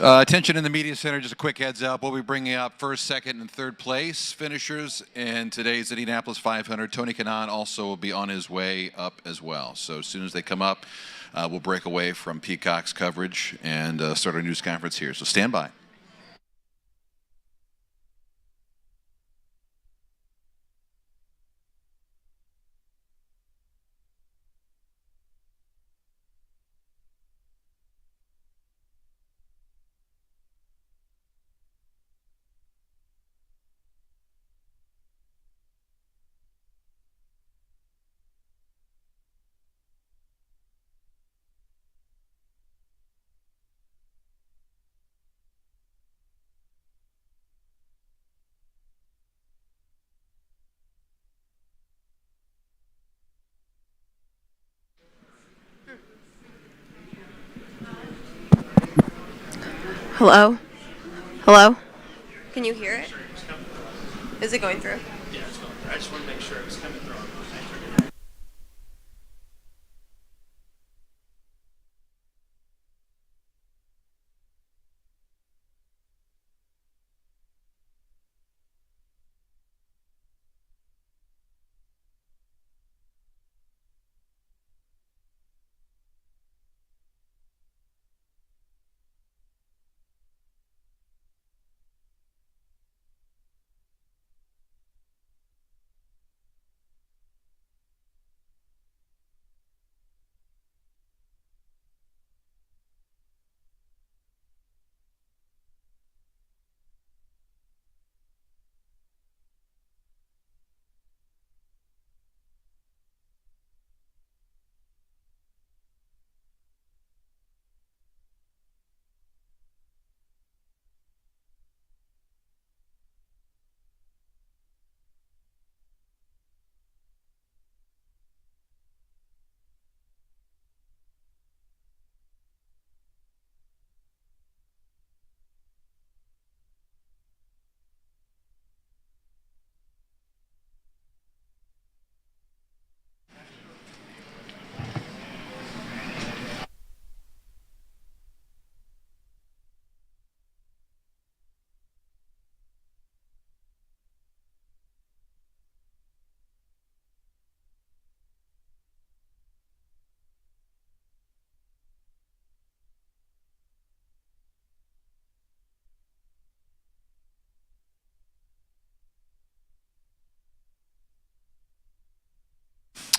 Attention in the media center, just a quick heads up. We'll be bringing up first, second, and third place finishers in today's Indianapolis 500. Tony Kanaan also will be on his way up as well. So as soon as they come up, we'll break away from Peacock's coverage and start our news conference here. So stand by. Hello? Hello? Can you hear it? Is it going through? Yeah, it's going through. I just want to make sure it was coming through.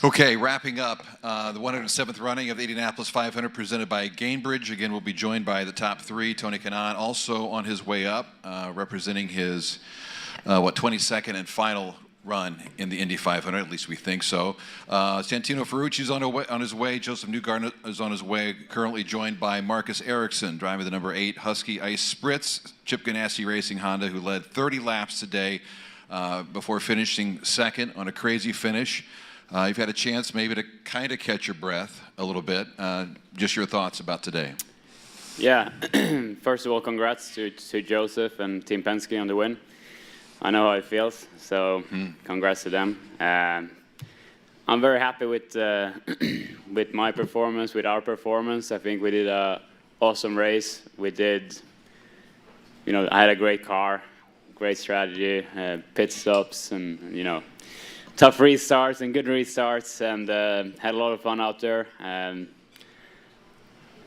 Okay, wrapping up the 107th running of the Indianapolis 500 presented by Gainbridge. Again, we'll be joined by the top three. Tony Kanaan also on his way up, representing his, 22nd and final run in the Indy 500, at least we think so. Santino Ferrucci's on his way. Joseph Newgarden is on his way, currently joined by Marcus Ericsson, driving the number 8 Husky Ice Spritz, Chip Ganassi Racing Honda, who led 30 laps today before finishing second on a crazy finish. You've had a chance maybe to kind of catch your breath a little bit. Just your thoughts about today. Yeah, first of all, congrats to Joseph and Team Penske on the win. I know how it feels, so congrats to them. I'm very happy with my performance, with our performance. I think we did an awesome race. We did, I had a great car, great strategy, pit stops, and, tough restarts and good restarts, and had a lot of fun out there.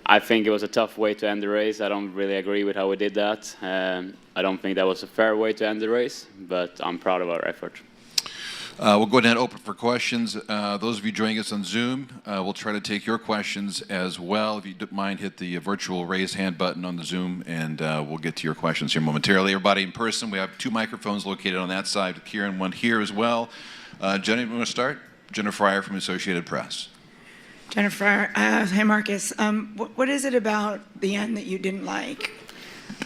I think it was a tough way to end the race. I don't really agree with how we did that. I don't think that was a fair way to end the race, but I'm proud of our effort. We'll go ahead and open for questions. Those of you joining us on Zoom, we'll try to take your questions as well. If you don't mind, hit the virtual raise hand button on the Zoom, and we'll get to your questions here momentarily. Everybody in person, we have 2 microphones located on that side with Kieran, one here as well. Jenny, you want to start? Jennifer Fryer from Associated Press. Jennifer, hey Marcus, what is it about the end that you didn't like?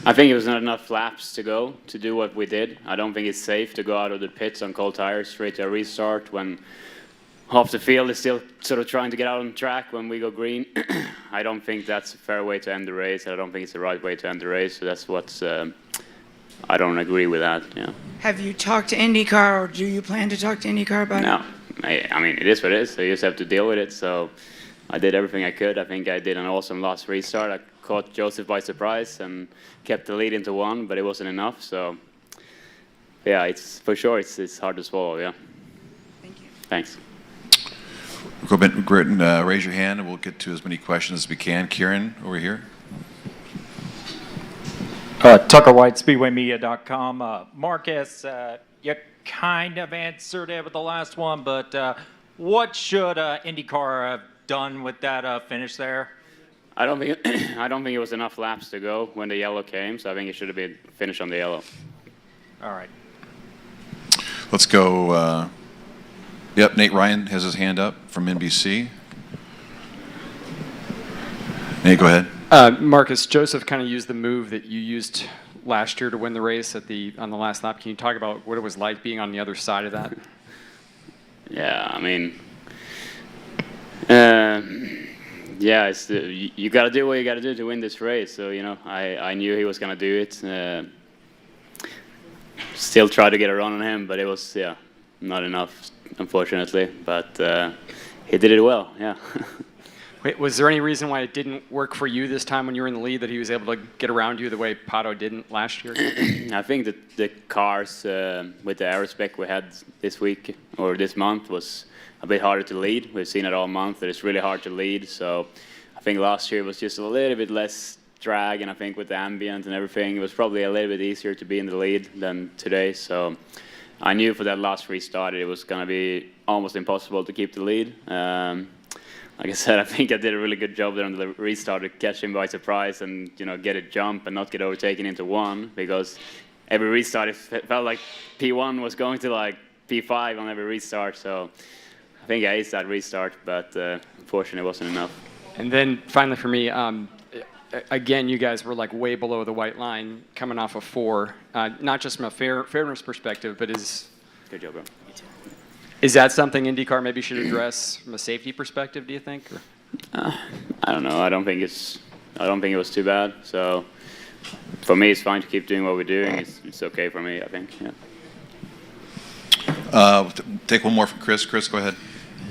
I think it was not enough laps to go to do what we did. I don't think it's safe to go out of the pits on cold tires straight to a restart when half the field is still sort of trying to get out on track when we go green. I don't think that's a fair way to end the race. I don't think it's the right way to end the race. So that's what's I don't agree with that. Yeah. Have you talked to IndyCar, or do you plan to talk to IndyCar about it? No. I mean, it is what it is. So you just have to deal with it. So I did everything I could. I think I did an awesome last restart. I caught Joseph by surprise and kept the lead into one, but it wasn't enough. So, yeah, it's for sure it's hard to swallow. Yeah. Thank you. Thanks. Go ahead and raise your hand, and we'll get to as many questions as we can. Kieran, over here. Tucker White, SpeedwayMedia.com. Marcus, you kind of answered it with the last one, but what should IndyCar have done with that finish there? I don't think it was enough laps to go when the yellow came, so I think it should have been finished on the yellow. All right. Let's go. Yep, Nate Ryan has his hand up from NBC. Nate, go ahead. Marcus, Joseph kind of used the move that you used last year to win the race on the last lap. Can you talk about what it was like being on the other side of that? Yeah, I mean, yeah, you got to do what you got to do to win this race. So, you know, I knew he was going to do it. Still tried to get a run on him, but it was, yeah, not enough, unfortunately. But he did it well, yeah. Wait, was there any reason why it didn't work for you this time when you were in the lead, that he was able to get around you the way Pato didn't last year? I think that the cars with the aerospec we had this week or this month was a bit harder to lead. We've seen it all month that it's really hard to lead. So I think last year was just a little bit less drag, and I think with the ambient and everything, it was probably a little bit easier to be in the lead than today. So I knew for that last restart it was going to be almost impossible to keep the lead. Like I said, I think I did a really good job there on the restart to catch him by surprise and, you know, get a jump and not get overtaken into one, because every restart it felt like P1 was going to like P5 on every restart. So I think I aced that restart, but unfortunately it wasn't enough. And then finally for me, again, you guys were like way below the white line coming off of 4, not just from a fairness perspective, but Good job, bro. is that something IndyCar maybe should address from a safety perspective, do you think? Or? I don't know. I don't think it was too bad. So for me, it's fine to keep doing what we're doing. It's okay for me, I think. Yeah. Take one more from Chris. Chris, go ahead.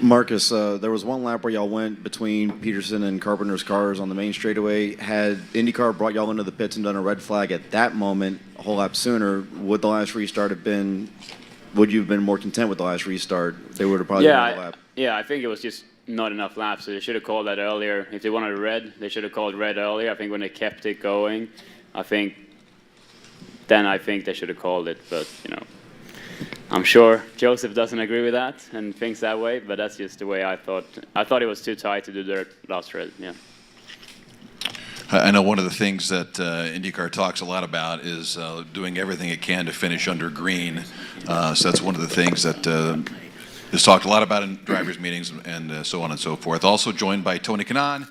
Marcus, there was one lap where y'all went between Peterson and Carpenter's cars on the main straightaway. Had IndyCar brought y'all into the pits and done a red flag at that moment, a whole lap sooner, would the last restart have been? Would you have been more content with the last restart? They would have probably won the lap. Yeah, I think it was just not enough laps. So they should have called that earlier. If they wanted red, they should have called red earlier. I think when they kept it going, I think they should have called it. But, you know, I'm sure Joseph doesn't agree with that and thinks that way, but that's just the way I thought. I thought it was too tight to do the last red, yeah. I know one of the things that IndyCar talks a lot about is doing everything it can to finish under green. So that's one of the things that is talked a lot about in drivers' meetings and so on and so forth. Also joined by Tony Kanaan,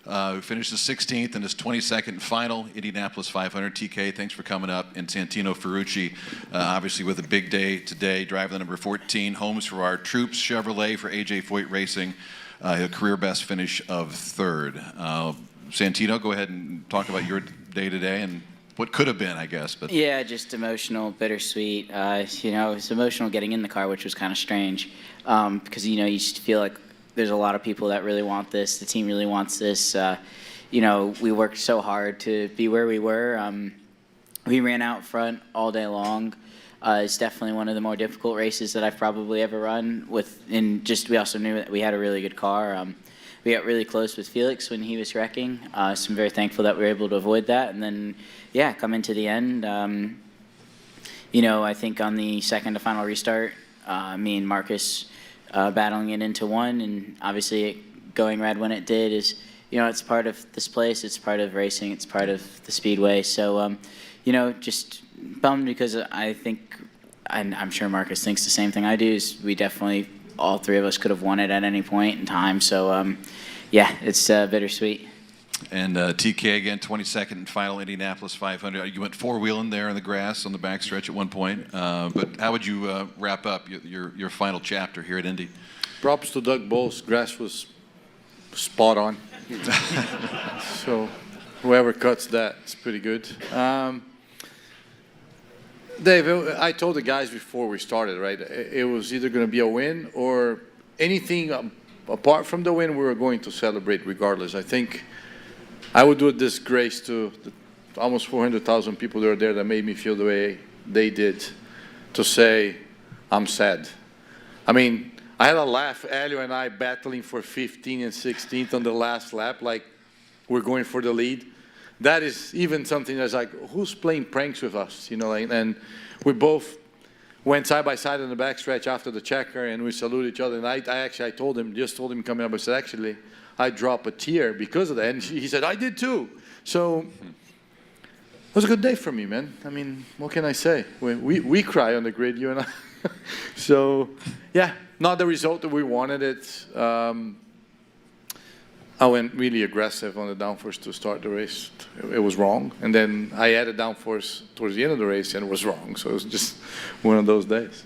who finished the 16th in his 22nd final Indianapolis 500. TK, thanks for coming up. And Santino Ferrucci, obviously with a big day today, driving the number 14, homes for our troops, Chevrolet for AJ Foyt Racing, a career best finish of 3rd. Santino, go ahead and talk about your day today and what could have been, I guess. But yeah, just emotional, bittersweet. You know, it's emotional getting in the car, which was kind of strange because, you know, you just feel like there's a lot of people that really want this. The team really wants this. You know, we worked so hard to be where we were. We ran out front all day long. It's definitely one of the more difficult races that I've probably ever run. We also knew that we had a really good car. We got really close with Felix when he was wrecking, so I'm very thankful that we were able to avoid that. And then, yeah, coming to the end, you know, I think on the second to final restart, me and Marcus battling it into one, and obviously going red when it did is, you know, it's part of this place, it's part of racing, it's part of the speedway. So, you know, just bummed because I think, and I'm sure Marcus thinks the same thing I do, is we definitely, all three of us could have won it at any point in time. So, yeah, it's bittersweet. And TK again, 22nd and final Indianapolis 500. You went four-wheeling there in the grass on the backstretch at one point. But how would you wrap up your final chapter here at Indy? Props to Doug Bowles. Grass was spot on. So whoever cuts that, it's pretty good. Dave, I told the guys before we started, right? It was either going to be a win or anything apart from the win, we were going to celebrate regardless. I think I would do a disgrace to the almost 400,000 people that were there that made me feel the way they did to say, I'm sad. I mean, I had a laugh, Elio and I battling for 15th and 16th on the last lap, like we're going for the lead. That is even something that's like, who's playing pranks with us? You know, like, and we both went side by side in the backstretch after the checker, and we saluted each other. And I told him coming up, I said, actually, I dropped a tear because of that. And he said, I did too. So it was a good day for me, man. I mean, what can I say? We cry on the grid, you and I. So, yeah, not the result that we wanted it. I went really aggressive on the downforce to start the race. It was wrong. And then I added downforce towards the end of the race, and it was wrong. So it was just one of those days.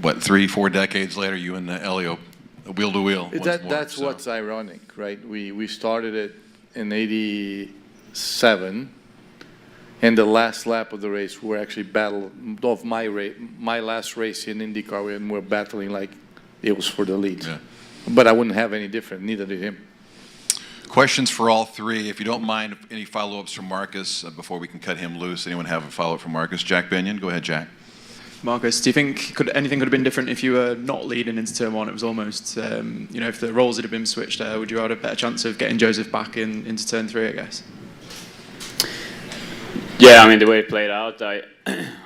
What, 3-4 decades later, you and Elio, wheel to wheel. That's what's ironic, right? We started it in '87, and the last lap of the race, we were actually battled of my last race in IndyCar, and we're battling like it was for the lead. Yeah. But I wouldn't have any different, neither did him. Questions for all three. If you don't mind, any follow-ups from Marcus before we can cut him loose. Anyone have a follow-up from Marcus? Jack Binion, go ahead, Jack. Marcus, do you think anything could have been different if you were not leading into turn one? It was almost, you know, if the roles had been switched there, would you have had a better chance of getting Joseph back into turn three, I guess? Yeah, I mean, the way it played out, I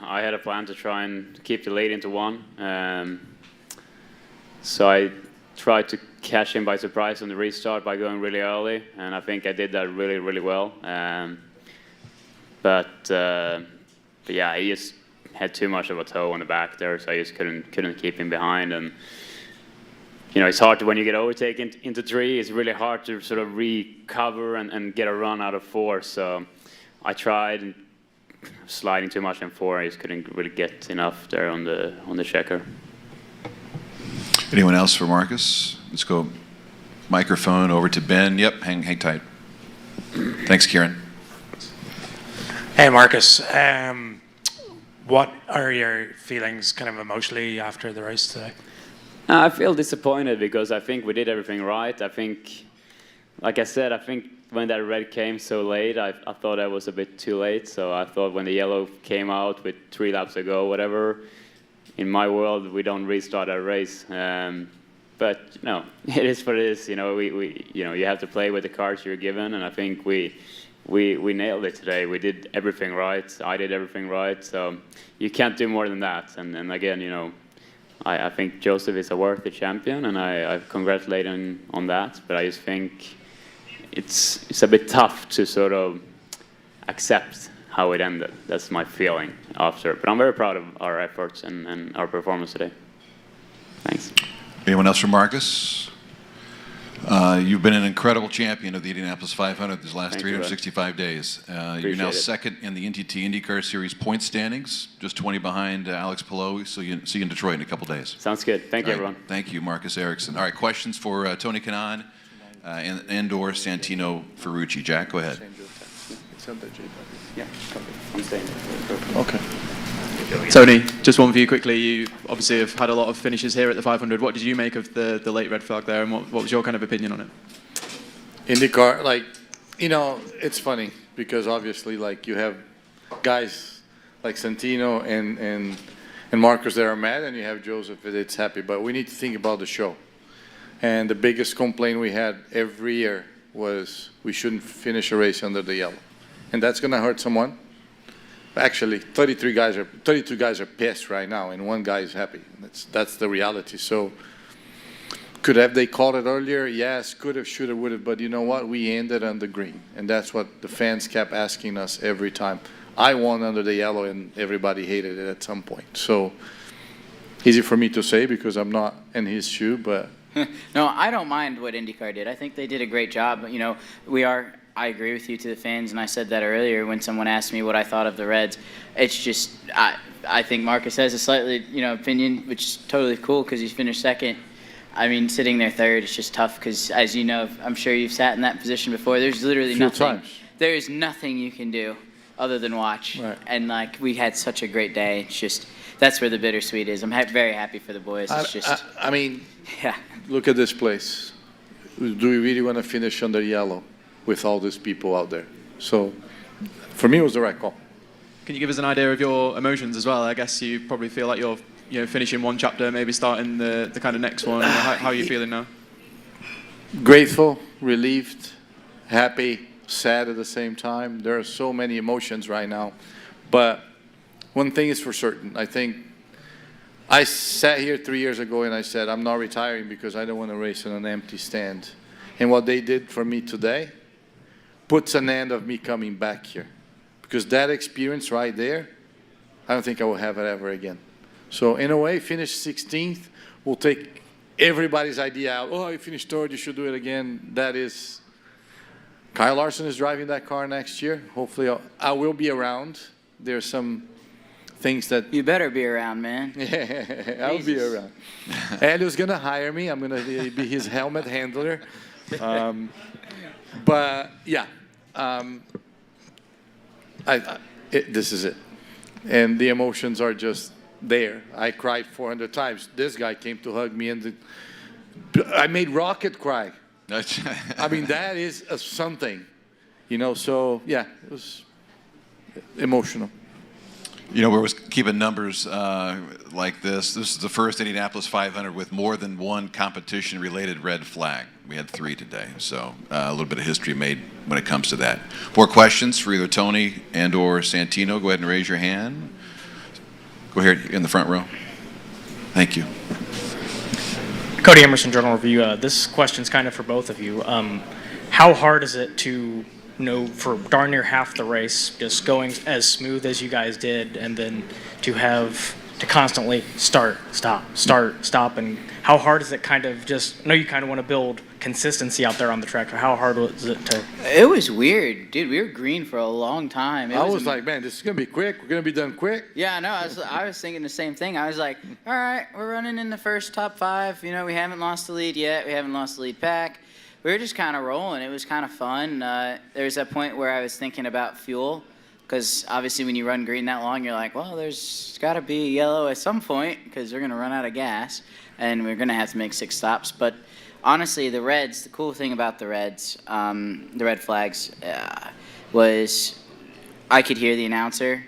had a plan to try and keep the lead into one. So I tried to catch him by surprise on the restart by going really early, and I think I did that really, really well. But yeah, he just had too much of a toe on the back there, so I just couldn't keep him behind. And you know, it's hard to, when you get overtaken into three, it's really hard to sort of recover and get a run out of four. So I tried, and sliding too much in four, I just couldn't really get enough there on the checker. Anyone else for Marcus? Let's go microphone over to Ben. Yep, hang tight. Thanks, Kieran. Hey, Marcus. What are your feelings kind of emotionally after the race today? I feel disappointed because I think we did everything right. I think, like I said, I think when that red came so late, I thought I was a bit too late. So I thought when the yellow came out with 3 laps ago, whatever, in my world, we don't restart our race. But no, it is what it is. You know, you have to play with the cards you're given, and I think we nailed it today. We did everything right. I did everything right. So you can't do more than that. And again, you know, I think Joseph is a worthy champion, and I congratulate him on that. But I just think it's a bit tough to sort of accept how it ended. That's my feeling after. But I'm very proud of our efforts and our performance today. Thanks. Anyone else for Marcus? You've been an incredible champion of the Indianapolis 500 these last 365 days. You're now second in the NTT INDYCAR Series point standings, just 20 behind Alex Palou. So you see you in Detroit in a couple days. Sounds good. Thank you, everyone. Thank you, Marcus Ericsson. All right, questions for Tony Kanaan and/or Santino Ferrucci. Jack, go ahead. Yeah, I'm staying. Okay. Tony, just one for you quickly. You obviously have had a lot of finishes here at the 500. What did you make of the late red flag there, and what was your kind of opinion on it? IndyCar, like, you know, it's funny because obviously, like, you have guys like Santino and Marcus that are mad, and you have Joseph that's happy. But we need to think about the show. And the biggest complaint we had every year was we shouldn't finish a race under the yellow, and that's going to hurt someone. Actually, 32 guys are pissed right now, and one guy is happy. That's the reality. So, could have they called it earlier? Yes, could have, should have, would have. But you know what? We ended on the green, and that's what the fans kept asking us every time. I won under the yellow, and everybody hated it at some point. So, easy for me to say because I'm not in his shoe, but. No, I don't mind what IndyCar did. I think they did a great job. You know, I agree with you to the fans, and I said that earlier when someone asked me what I thought of the Reds. It's just, I think Marcus has a slightly, you know, opinion, which is totally cool because he's finished second. I mean, sitting there third is just tough because, as you know, I'm sure you've sat in that position before. There's literally nothing. There is nothing you can do other than watch. Right. And, like, we had such a great day. It's just, that's where the bittersweet is. I'm very happy for the boys. It's just, I mean, yeah. look at this place. Do we really want to finish under yellow with all these people out there? So, for me, it was the right call. Can you give us an idea of your emotions as well? I guess you probably feel like you're finishing one chapter, maybe starting the kind of next one. How are you feeling now? Grateful, relieved, happy, sad at the same time. There are so many emotions right now. But one thing is for certain. I think I sat here 3 years ago and I said, I'm not retiring because I don't want to race in an empty stand. And what they did for me today puts an end of me coming back here. Because that experience right there, I don't think I will have it ever again. So in a way, finish 16th, we'll take everybody's idea out. Oh, you finished third, you should do it again. That is, Kyle Larson is driving that car next year. Hopefully I will be around. There's some things that... You better be around, man. Yeah, I'll be around. Elio's going to hire me. I'm going to be his helmet handler. But, yeah. This is it. And the emotions are just there. I cried 400 times. This guy came to hug me, and I made Rocket cry. I mean, that is something, so yeah, it was emotional. We're keeping numbers like this. This is the first Indianapolis 500 with more than one competition-related red flag. We had 3 today, so a little bit of history made when it comes to that. More questions for either Tony and or Santino? Go ahead and raise your hand. Go ahead in the front row. Thank you. Cody Emerson, Journal Review. This question's kind of for both of you. How hard is it to for darn near half the race, just going as smooth as you guys did, and then to have to constantly start, stop, and how hard is it kind of I know you kind of want to build consistency out there on the track, but how hard was it to... It was weird. Dude, we were green for a long time. I was like, man, this is going to be quick. We're going to be done quick. Yeah, no, I was thinking the same thing. I was like, all right, we're running in the first top 5. We haven't lost the lead yet. We haven't lost the lead pack. We were just kind of rolling. It was kind of fun. There was a point where I was thinking about fuel, because obviously when you run green that long, you're like, well, there's got to be yellow at some point because we're going to run out of gas, and we're going to have to make 6 stops. But honestly, the reds, the cool thing about the reds, the red flags, was I could hear the announcer,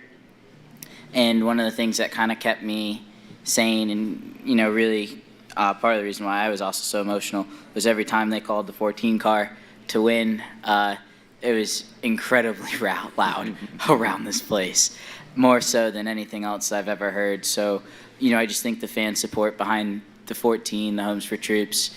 and one of the things that kind of kept me sane and, really part of the reason why I was also so emotional was every time they called the 14 car to win, it was incredibly loud around this place, more so than anything else I've ever heard. So, I just think the fan support behind the 14, the Homes for Troops,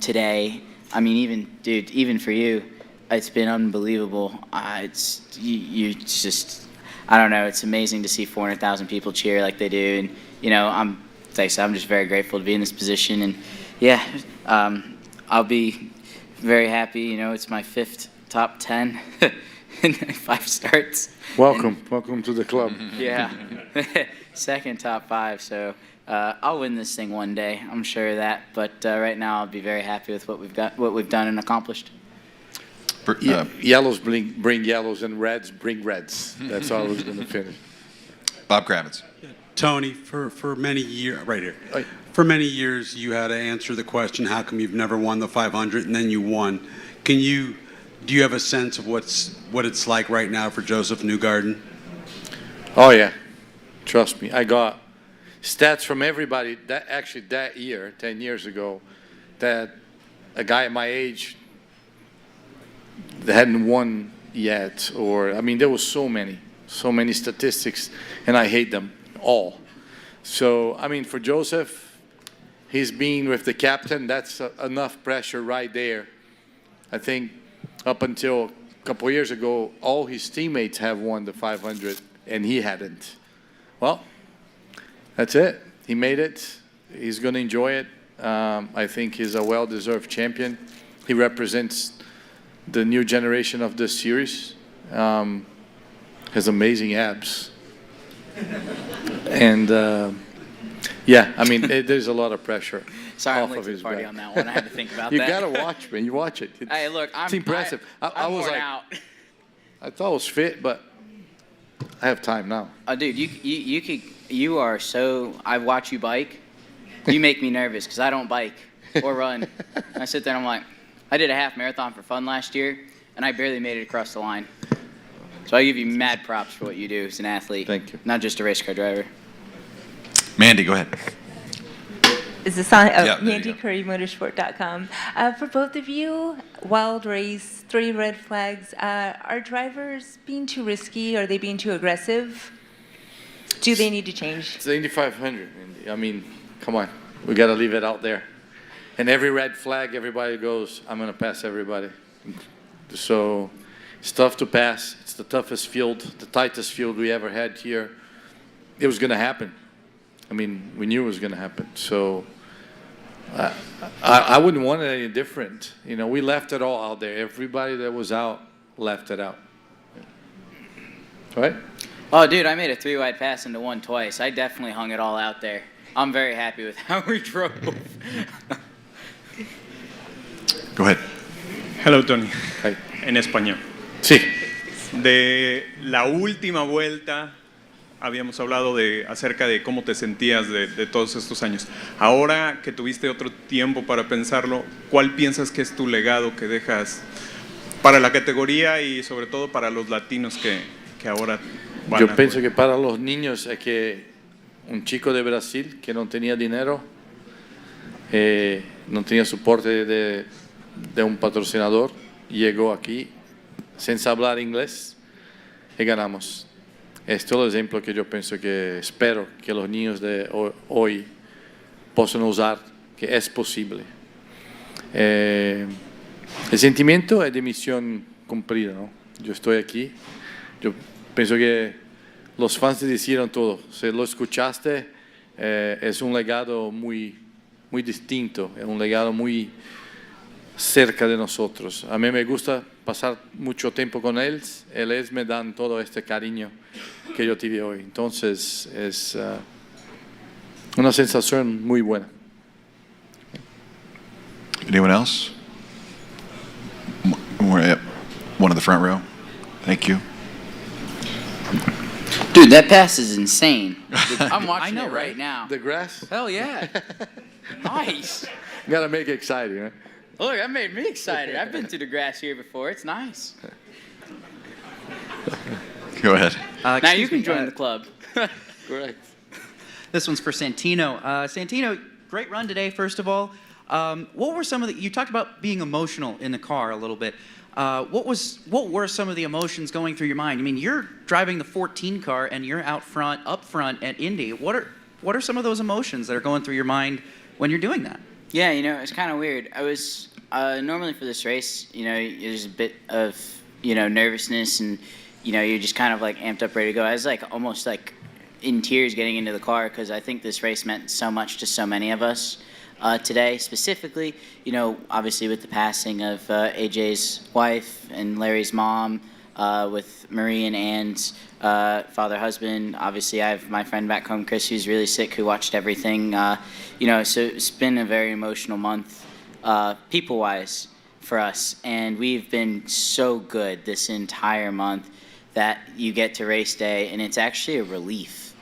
today, I mean, even for you, it's been unbelievable. It's just, I don't know, it's amazing to see 400,000 people cheer like they do, and I'm just very grateful to be in this position, and yeah, I'll be very happy. It's my 5th top 10 in 5 starts. Welcome to the club. Yeah, 2nd top 5. So I'll win this thing one day. I'm sure of that. But right now, I'll be very happy with what we've done and accomplished. Yellows bring yellows, and reds bring reds. That's how I was going to finish. Bob Kravitz. Tony, for many years, right here. For many years, you had to answer the question, how come you've never won the 500, and then you won. Do you have a sense of what it's like right now for Joseph Newgarden? Oh yeah, trust me. I got stats from everybody that year, 10 years ago, that a guy at my age that hadn't won yet, there was so many statistics, and I hate them all. So, for Joseph, he's being with the captain. That's enough pressure right there. I think up until a couple of years ago, all his teammates have won the 500, and he hadn't. Well, that's it. He made it. He's going to enjoy it. I think he's a well-deserved champion. He represents the new generation of this series. Has amazing abs. And there's a lot a pressure. Sorry, off I'm late of to the his party back. on that one. I had to think about you that. You gotta watch, man. You watch it. Hey, look, it's impressive. I was worn like, out. I thought I was fit, but I have time now. Dude, you could. you are so. I watch you bike. You make me nervous because I don't bike or run. I sit there and I'm like, I did a half marathon for fun last year, and I barely made it across the line. So I give you mad props for what you do as an athlete. Thank you. Not just a race car driver. Mandy, go ahead. Is this on? Yeah, there you Mandy go. Curry, Motorsport.com. For both of you, wild race, 3 red flags. Are drivers being too risky? Are they being too aggressive? Do they need to change? It's the Indy 500. I mean, come on. We got to leave it out there. And every red flag, everybody goes, I'm going to pass everybody. So it's tough to pass. It's the toughest field, the tightest field we ever had here. It was going to happen. I mean, we knew it was going to happen. So I wouldn't want it any different. You know, we left it all out there. Everybody that was out left it out. Right? Oh, dude, I made a 3-wide pass into one twice. I definitely hung it all out there. I'm very happy with how we drove. Go ahead. Hello, Tony. Hi. En español. Sí. De la última vuelta habíamos hablado acerca de cómo te sentías de todos estos años. Ahora que tuviste otro tiempo para pensarlo, ¿cuál piensas que es tu legado que dejas para la categoría y sobre todo para los latinos que ahora van Yo pienso que para los niños es que un chico de Brasil que no tenía dinero, no tenía soporte de un patrocinador, llegó aquí sin hablar inglés y ganamos. Es todo el ejemplo que yo pienso que espero que los niños de hoy puedan usar, que es posible. El sentimiento es de misión cumplida, ¿no? Yo estoy aquí, yo pienso que los fans hicieron todo. Si lo escuchaste, es un legado muy, muy distinto, es un legado muy cerca de nosotros. A mí me gusta pasar mucho tiempo con ellos me dan todo este cariño que yo tuve hoy. Entonces es una sensación muy buena. Anyone else? One in the front row. Thank you. Dude, that pass is insane. I'm watching it right now. The grass? Hell yeah. Nice. You gotta make it exciting, right? Look, that made me excited. I've been through the grass here before. It's nice. Go ahead. Now you can join the club. Great. This one's for Santino. Santino, great run today, first of all. What were some of you talked about being emotional in the car a little bit. What were some of the emotions going through your mind? I mean, you're driving the 14 car and you're up front at Indy. What are some of those emotions that are going through your mind when you're doing that? Yeah, you know, it's kind of weird. I was normally for this race, you know, there's a bit of, you know, nervousness and, you know, you're just kind of like amped up, ready to go. I was like almost like in tears getting into the car because I think this race meant so much to so many of us today. Specifically, you know, obviously with the passing of AJ's wife and Larry's mom, with Marie and Ann's father, husband. Obviously, I have my friend back home, Chris, who's really sick, who watched everything. You know, so it's been a very emotional month, people-wise, for us. And we've been so good this entire month that you get to race day, and it's actually a relief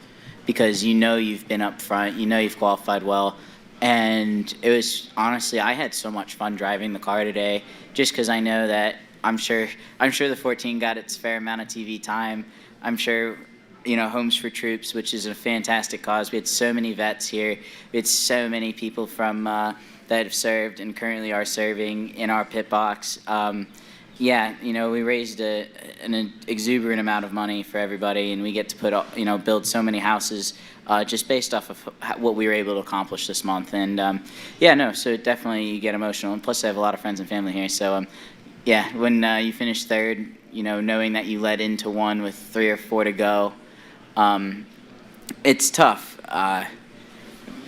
because you know you've been up front, you know you've qualified well. And it was, honestly, I had so much fun driving the car today just because I know that I'm sure the 14 got its fair amount of TV time. I'm sure, you know, Homes for Troops, which is a fantastic cause. We had so many vets here. We had so many people from that have served and currently are serving in our pit box. Yeah, you know, we raised an exuberant amount of money for everybody, and we get to put, you know, build so many houses just based off of what we were able to accomplish this month. And yeah, no, so definitely you get emotional. And plus, I have a lot of friends and family here, so yeah, when you finish third, you know, knowing that you led into one with 3 or 4 to go, it's tough.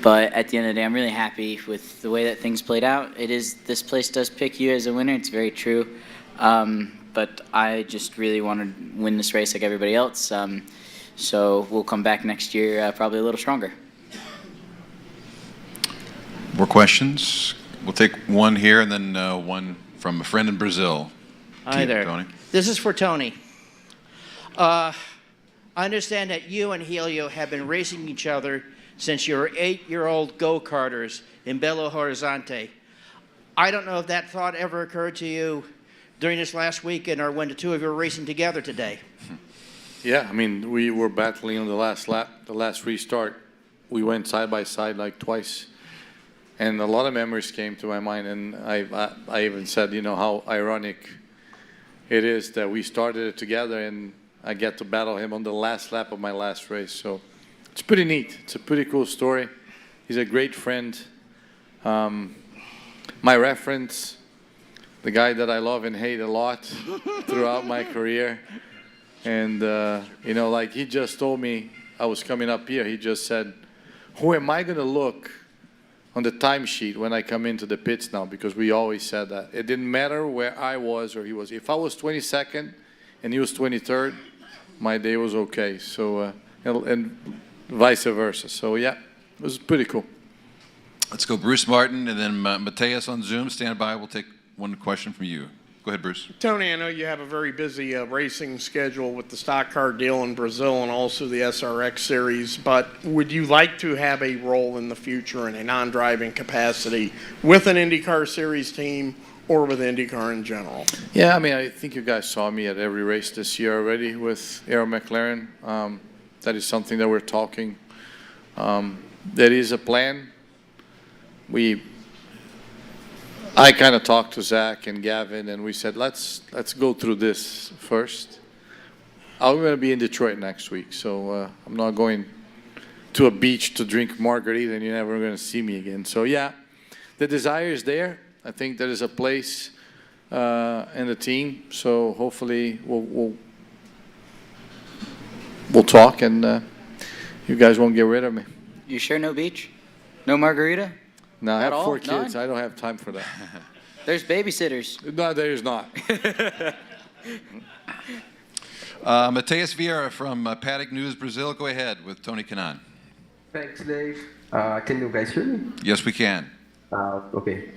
But at the end of the day, I'm really happy with the way that things played out. This place does pick you as a winner. It's very true. But I just really want to win this race like everybody else. So we'll come back next year probably a little stronger. More questions? We'll take one here and then one from a friend in Brazil. Hi there. Tony. This is for Tony. I understand that you and Helio have been racing each other since you were 8-year-old go-karters in Belo Horizonte. I don't know if that thought ever occurred to you during this last weekend or when the two of you were racing together today. Yeah, I mean, we were battling on the last lap, the last restart. We went side by side like twice. And a lot of memories came to my mind. And I even said, you know, how ironic it is that we started it together and I get to battle him on the last lap of my last race. So it's pretty neat. It's a pretty cool story. He's a great friend. My reference, the guy that I love and hate a lot throughout my career. And, you know, like he just told me, I was coming up here, he just said, who am I going to look on the timesheet when I come into the pits now? Because we always said that. It didn't matter where I was or he was. If I was 22nd and he was 23rd, my day was okay. So, and vice versa. So, yeah, it was pretty cool. Let's go Bruce Martin and then Mateus on Zoom. Stand by. We'll take one question from you. Go ahead, Bruce. Tony, I know you have a very busy racing schedule with the stock car deal in Brazil and also the SRX series, but would you like to have a role in the future in a non-driving capacity with an IndyCar series team or with IndyCar in general? Yeah, I mean, I think you guys saw me at every race this year already with Aero McLaren. That is something that we're talking. There is a plan. I kind of talked to Zach and Gavin, and we said, let's go through this first. I'm going to be in Detroit next week, so I'm not going to a beach to drink margarita, and you're never going to see me again. So, yeah, the desire is there. I think there is a place in the team, so hopefully we'll talk, and you guys won't get rid of me. You sure no beach? No margarita? No, I At have all? 4 kids. None? I don't have time for that. There's babysitters. No, there is not. Mateus Vieira from Paddock News Brazil. Go ahead with Tony Kanaan. Thanks, Dave. Can you guys hear me? Yes, we can. Ok.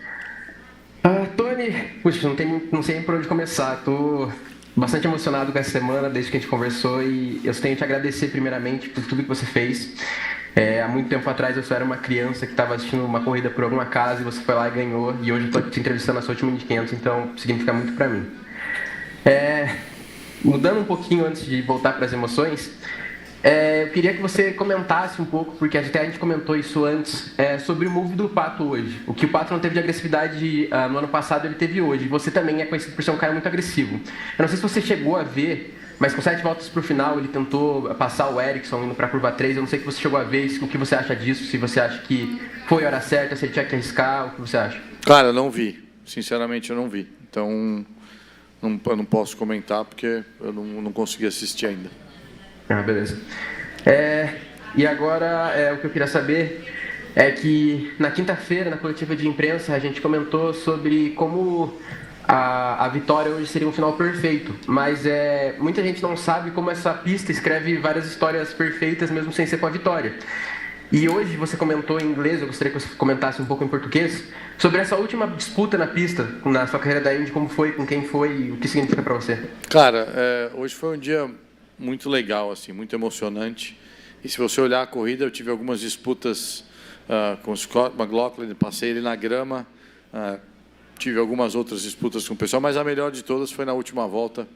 Tony, puxa, não sei por onde começar. Estou bastante emocionado com essa semana, desde que a gente conversou, e eu tenho que te agradecer primeiramente por tudo que você fez. Há muito tempo atrás eu só era uma criança que estava assistindo uma corrida por alguma casa e você foi lá e ganhou, e hoje eu estou te entrevistando na sua última Indy 500, então significa muito para mim. Mudando um pouquinho antes de voltar para as emoções, eu queria que você comentasse um pouco, porque até a gente comentou isso antes, sobre o move do Pato hoje. O que o Pato não teve de agressividade no ano passado, ele teve hoje. Você também é conhecido por ser um cara muito agressivo. Eu não sei se você chegou a ver, mas com 7 voltas para o final, ele tentou passar o Ericsson indo para a curva 3. Eu não sei se você chegou a ver isso, o que você acha disso, se você acha que foi a hora certa, se ele tinha que arriscar, o que você acha? Cara, eu não vi. Sinceramente, eu não vi. Então, eu não posso comentar porque eu não consegui assistir ainda. Beleza. E agora, o que eu queria saber é que na quinta-feira, na coletiva de imprensa, a gente comentou sobre como a vitória hoje seria um final perfeito, mas muita gente não sabe como essa pista escreve várias histórias perfeitas mesmo sem ser com a vitória. E hoje você comentou em inglês, eu gostaria que você comentasse um pouco em português, sobre essa última disputa na pista, na sua carreira da Indy, como foi, com quem foi e o que significa para você. Cara, hoje foi um dia muito legal, assim, muito emocionante. E se você olhar a corrida, eu tive algumas disputas com o Scott McLaughlin, passei ele na grama, tive algumas outras disputas com o pessoal, mas a melhor de todas foi na última volta,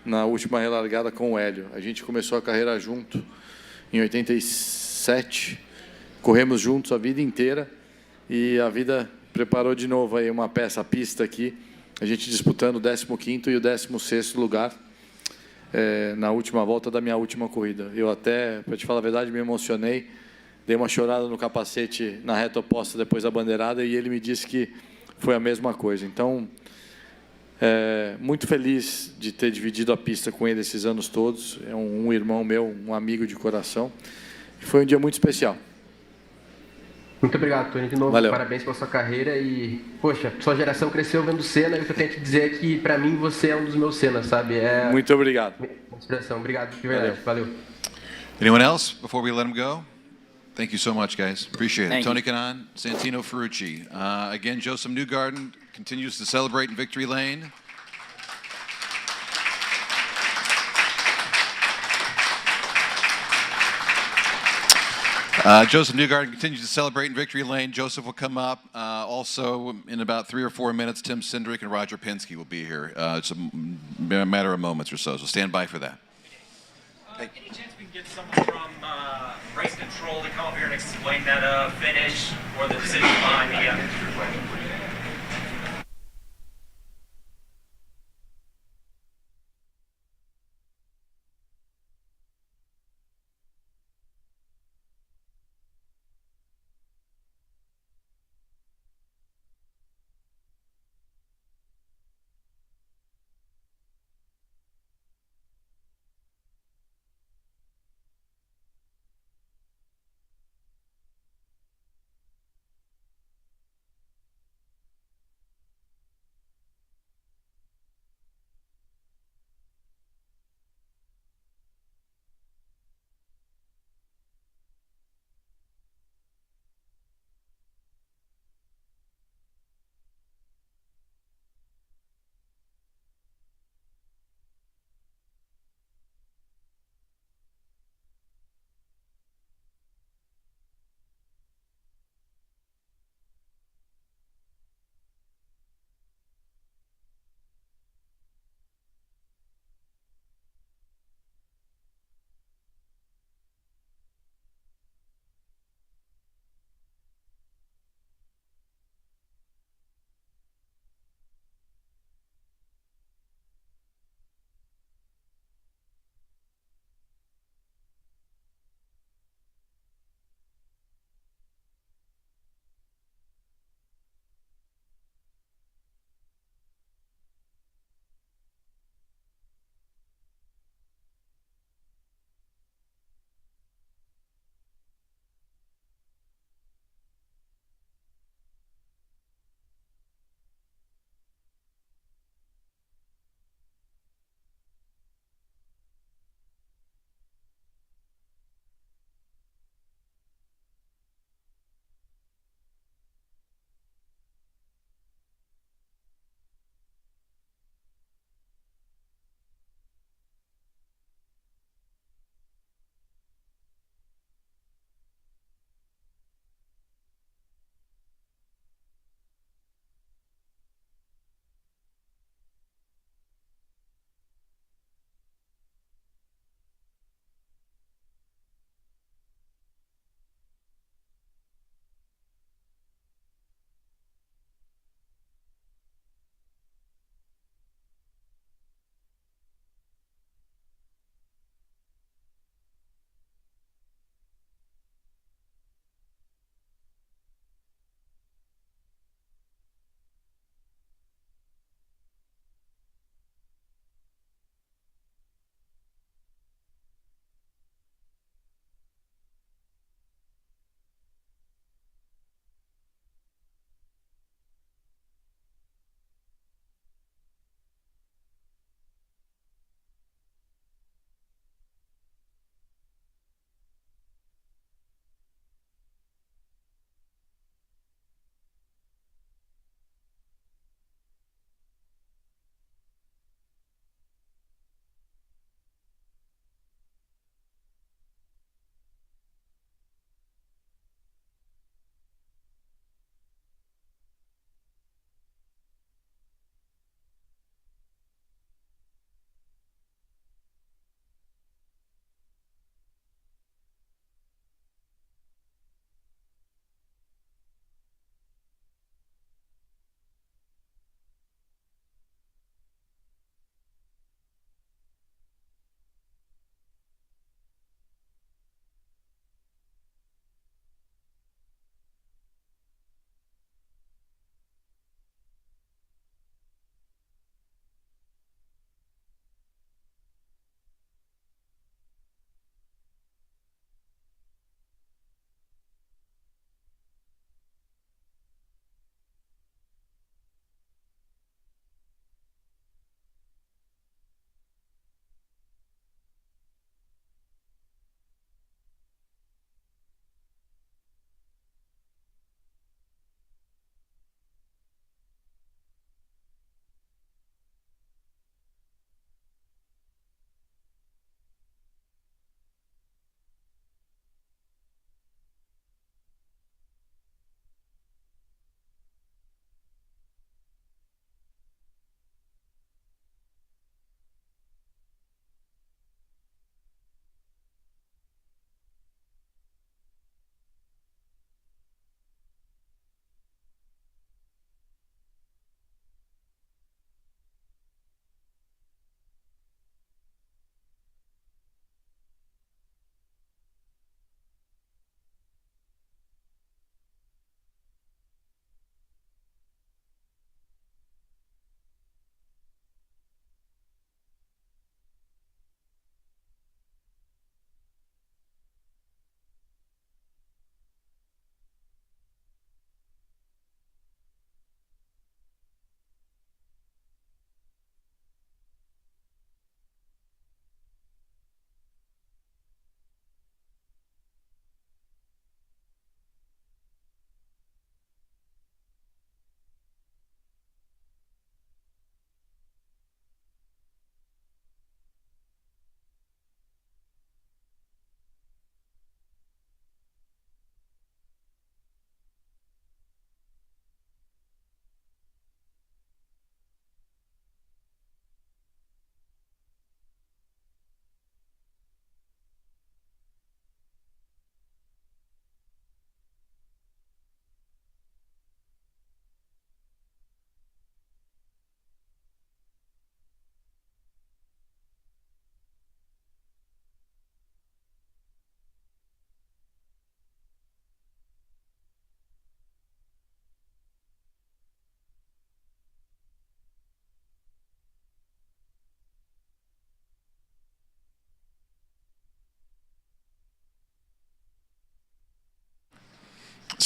na última relargada com o Hélio. A gente começou a carreira junto em 87, corremos juntos a vida inteira e a vida preparou de novo aí uma peça, a pista aqui, a gente disputando o 15º e o 16º lugar na última volta da minha última corrida. Eu até, para te falar a verdade, me emocionei, dei uma chorada no capacete na reta oposta depois da bandeirada e ele me disse que foi a mesma coisa. Então, muito feliz de ter dividido a pista com ele esses anos todos. É um irmão meu, um amigo de coração. Foi um dia muito especial. Muito obrigado, Tony. De novo, valeu. Parabéns pela sua carreira e, poxa, sua geração cresceu vendo Senna e o que eu tenho que dizer é que, para mim, você é um dos meus Sennas, sabe? Muito obrigado. Inspiração. Obrigado, de verdade. Valeu. Anyone else before we let him go? Thank you so much, guys. Appreciate it. Thank Tony you. Kanaan, Santino Ferrucci. Again, Joseph Newgarden continues to celebrate in victory lane. Joseph Newgarden continues to celebrate in victory lane. Joseph will come up. Also, in about 3 or 4 minutes, Tim Cindric and Roger Penske will be here. It's a matter of moments or so, so stand by for that. Any chance we can get someone from race control to come up here and explain that finish or the decision behind the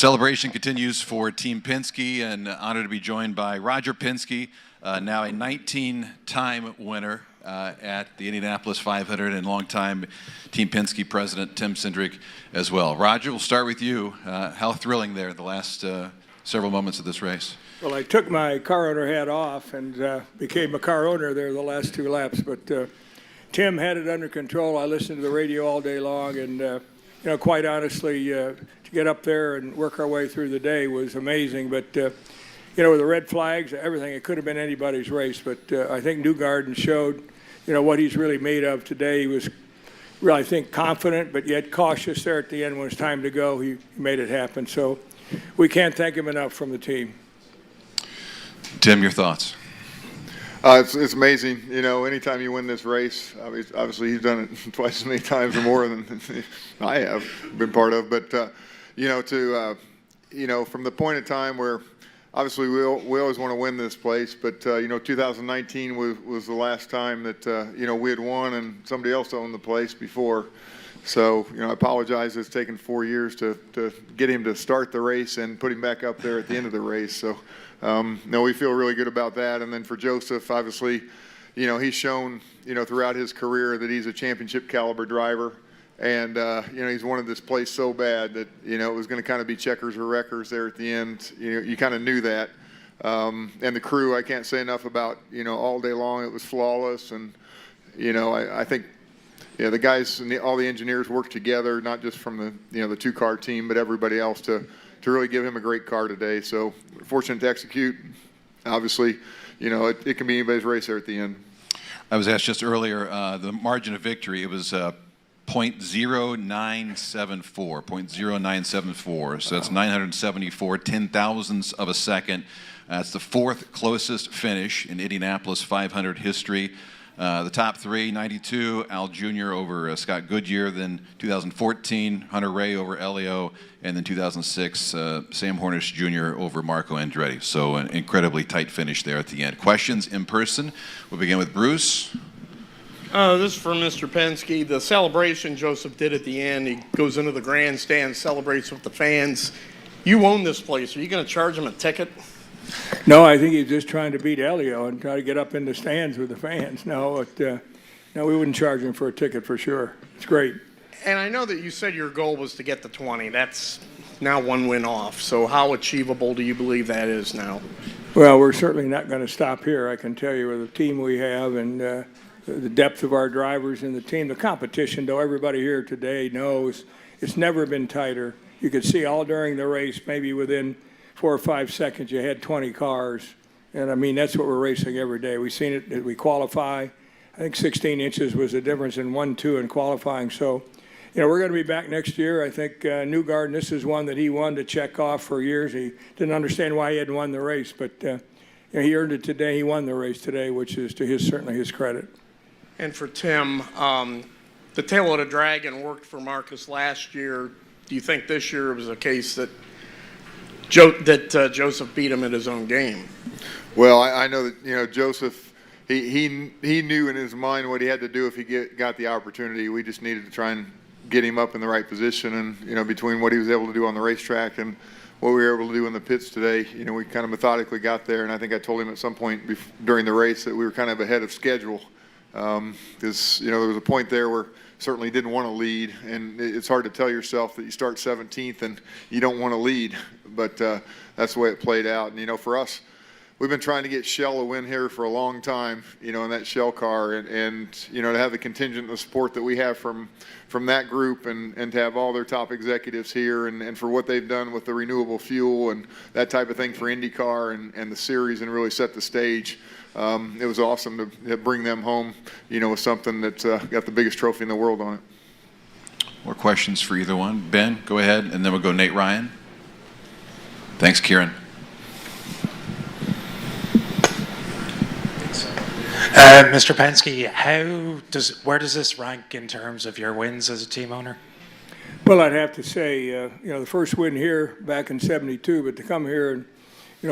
Celebration continues for Team Penske, and honored to be joined by Roger Penske, now a 19-time winner at the Indianapolis 500, and longtime Team Penske president Tim Cindric as well. Roger, we'll start with you. How thrilling there the last several moments of this race. Well, I took my car owner hat off and became a car owner there the last 2 laps, but Tim had it under control. I listened to the radio all day long, and quite honestly, to get up there and work our way through the day was amazing. But with the red flags, everything, it could have been anybody's race. But I think Newgarden showed, what he's really made of today. He was really, I think, confident, but yet cautious there at the end when it was time to go. He made it happen. So we can't thank him enough from the team. Tim, your thoughts? It's amazing, anytime you win this race. Obviously, he's done it twice as many times or more than I have been part of. But from the point of time where, obviously, we always want to win this place. But 2019 was the last time that we had won, and somebody else owned the place before. So I apologize. It's taken 4 years to get him to start the race and put him back up there at the end of the race. So. No, we feel really good about that. And then for Joseph, obviously, he's shown, throughout his career that he's a championship caliber driver. And, he's wanted this place so bad that, it was going to kind of be checkers or wreckers there at the end. You kind of knew that. And the crew, I can't say enough about, all day long. It was flawless. And, I think, the guys and all the engineers worked together, not just from the two-car team, but everybody else to really give him a great car today. So fortunate to execute. Obviously, it can be anybody's race there at the end. I was asked just earlier, the margin of victory, it was 0.0974, 0.0974. So that's 974 ten-thousandths of a second. That's the fourth closest finish in Indianapolis 500 history. The top three, 92, Al Jr. over Scott Goodyear, then 2014, Hunter Ray over Elio, and then 2006, Sam Hornish Jr. over Marco Andretti. So an incredibly tight finish there at the end. Questions in person? We'll begin with Bruce. This is for Mr. Penske. The celebration Joseph did at the end, he goes into the grandstand, celebrates with the fans. You own this place. Are you going to charge him a ticket? No, I think he's just trying to beat Elio and try to get up in the stands with the fans. No, we wouldn't charge him for a ticket for sure. It's great. And I know that you said your goal was to get to 20. That's now one win off. So how achievable do you believe that is now? Well, we're certainly not going to stop here. I can tell you with the team we have and the depth of our drivers in the team. The competition, though, everybody here today knows it's never been tighter. You could see all during the race, maybe within 4 or 5 seconds, you had 20 cars. And, I mean, that's what we're racing every day. We've seen it as we qualify. I think 16 inches was the difference in 1-2 in qualifying. So, we're going to be back next year. I think Newgarden, this is one that he wanted to check off for years. He didn't understand why he hadn't won the race. But he earned it today. He won the race today, which is to certainly his credit. And for Tim, the tail of the dragon worked for Marcus last year. Do you think this year it was a case that Joseph beat him at his own game? Well, I know that Joseph, he knew in his mind what he had to do if he got the opportunity. We just needed to try and get him up in the right position, and between what he was able to do on the racetrack and what we were able to do in the pits today, we kind of methodically got there. And I think I told him at some point during the race that we were kind of ahead of schedule, because there was a point there where certainly didn't want to lead, and it's hard to tell yourself that you start 17th and you don't want to lead, but that's the way it played out. And for us, we've been trying to get Shell a win here for a long time, in that Shell car, and to have the contingent and the support that we have from that group, and to have all their top executives here, and for what they've done with the renewable fuel and that type of thing for IndyCar and the series, and really set the stage. It was awesome to bring them home, with something that's got the biggest trophy in the world on it. More questions for either one? Ben, go ahead, and then we'll go Nate Ryan. Thanks, Kieran. Mr. Penske, where does this rank in terms of your wins as a team owner? Well, I'd have to say, the first win here back in '72, but to come here and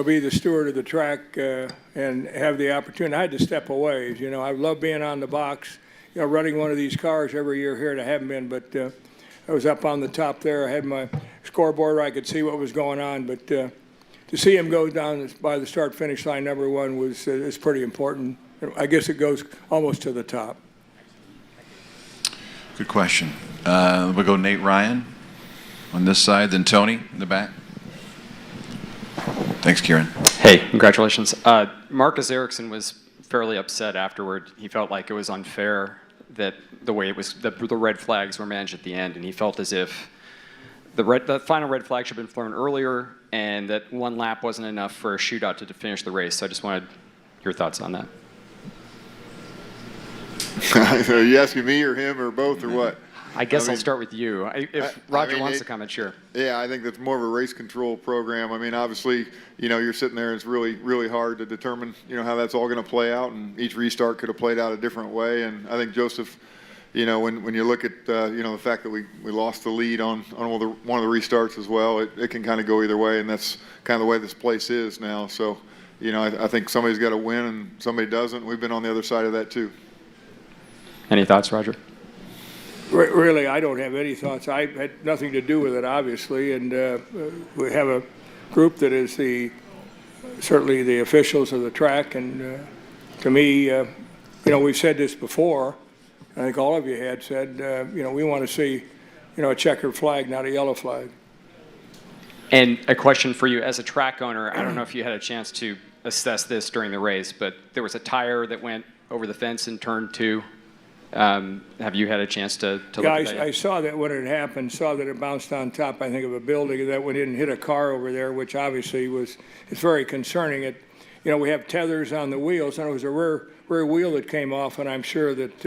be the steward of the track and have the opportunity. I had to step away. I love being on the box, running one of these cars every year here, and I haven't been, but I was up on the top there. I had my scoreboard where I could see what was going on. But to see him go down by the start-finish line #1 was is pretty important. I guess it goes almost to the top. Good question. We'll go Nate Ryan on this side, then Tony in the back. Thanks, Kieran. Hey, congratulations. Marcus Ericsson was fairly upset afterward. He felt like it was unfair that the way it was, the red flags were managed at the end, and he felt as if the final red flag should have been flown earlier, and that one lap wasn't enough for a shootout to finish the race. So I just wanted your thoughts on that. Are you asking me or him or both or what? I guess I'll start with you. If Roger wants to comment, sure. Yeah, I think that's more of a race control program. I mean, obviously, you're sitting there, it's really, really hard to determine, how that's all going to play out, and each restart could have played out a different way. And I think Joseph, when you look at, the fact that we lost the lead on one of the restarts as well, it can kind of go either way, and that's kind of the way this place is now. So, I think somebody's got to win and somebody doesn't. We've been on the other side of that too. Any thoughts, Roger? Really, I don't have any thoughts. I had nothing to do with it, obviously, and we have a group that is certainly the officials of the track, and to me, we've said this before. I think all of you had said, we want to see, a checkered flag, not a yellow flag. And a question for you as a track owner. I don't know if you had a chance to assess this during the race, but there was a tire that went over the fence in turn 2. Have you had a chance to look at that yet? I saw that when it happened, saw that it bounced on top, I think, of a building, that went in and hit a car over there, which obviously it's very concerning. We have tethers on the wheels, and it was a rear wheel that came off, and I'm sure that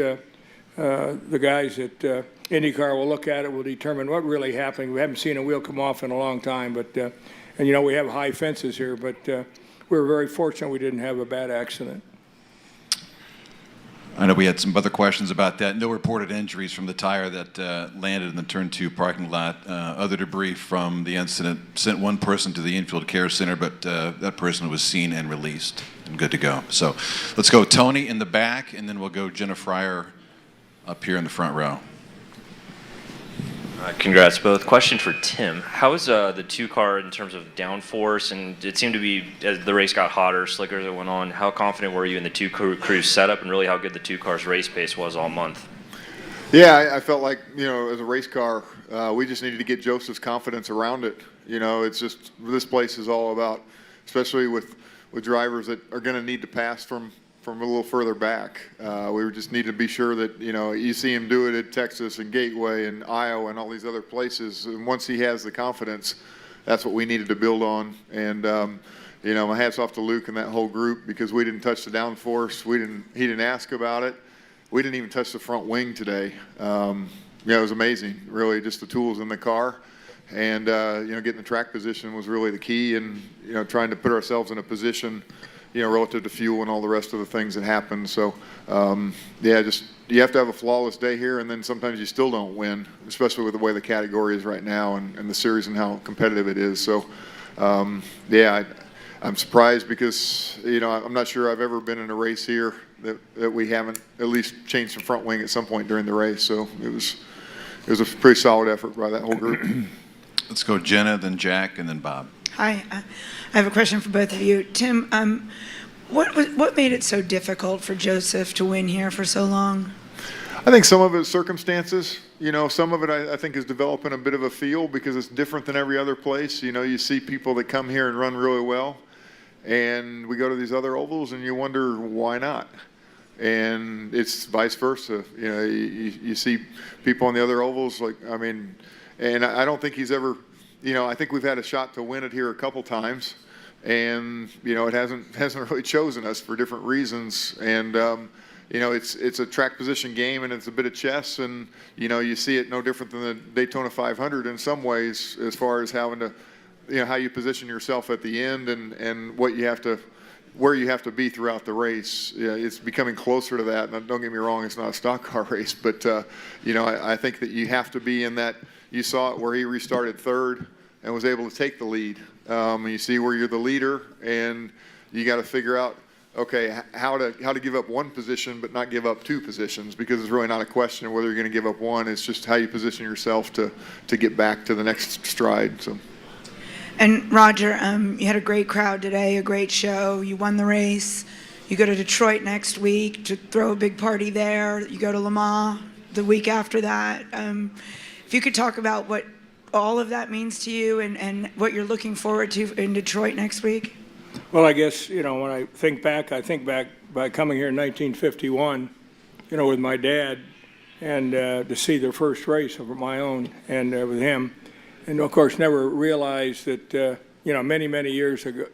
the guys at IndyCar will look at it, will determine what really happened. We haven't seen a wheel come off in a long time, but we have high fences here, but we were very fortunate we didn't have a bad accident. I know we had some other questions about that. No reported injuries from the tire that landed in the turn 2 parking lot. Other debris from the incident sent one person to the infield care center, but that person was seen and released and good to go. So let's go Tony in the back, and then we'll go Jenna Fryer up here in the front row. Congrats both. Question for Tim. How is the 2-car in terms of downforce? And it seemed to be, as the race got hotter, slicker as it went on, how confident were you in the 2 crews setup and really how good the 2 cars' race pace was all month? Yeah, I felt like, as a race car, we just needed to get Joseph's confidence around it. It's just, this place is all about, especially with drivers that are going to need to pass from a little further back. We just need to be sure that, you see him do it at Texas and Gateway and Iowa and all these other places. And once he has the confidence, that's what we needed to build on. And, my hat's off to Luke and that whole group, because we didn't touch the downforce. He didn't ask about it. We didn't even touch the front wing today. It was amazing, really, just the tools in the car. And, getting the track position was really the key, and, trying to put ourselves in a position relative to fuel and all the rest of the things that happen. So, you have to have a flawless day here, and then sometimes you still don't win, especially with the way the category is right now and the series and how competitive it is. So, I'm surprised because, I'm not sure I've ever been in a race here that we haven't at least changed the front wing at some point during the race. So it was a pretty solid effort by that whole group. Let's go Jenna, then Jack, and then Bob. Hi, I have a question for both of you. Tim, what made it so difficult for Joseph to win here for so long? I think some of it is circumstances. Some of it I think is developing a bit of a feel because it's different than every other place. You see people that come here and run really well, and we go to these other ovals and you wonder why not. And it's vice versa. You see people on the other ovals, and I don't think he's ever, I think we've had a shot to win it here a couple times, and it hasn't really chosen us for different reasons. And it's a track position game, and it's a bit of chess, and you see it no different than the Daytona 500 in some ways, as far as having to, how you position yourself at the end and what you have to, where you have to be throughout the race. It's becoming closer to that. And don't get me wrong, it's not a stock car race, but I think that you have to be in that. You saw it where he restarted third and was able to take the lead. You see where you're the leader, and you got to figure out okay, how to give up one position but not give up two positions, because it's really not a question of whether you're going to give up one. It's just how you position yourself to get back to the next stride. So. And Roger, you had a great crowd today, a great show. You won the race. You go to Detroit next week to throw a big party there. You go to Le Mans the week after that. If you could talk about what all of that means to you and what you're looking forward to in Detroit next week. Well, I guess, when I think back by coming here in 1951, with my dad, and to see the first race of my own and with him. And of course, never realized that, many, many years ago,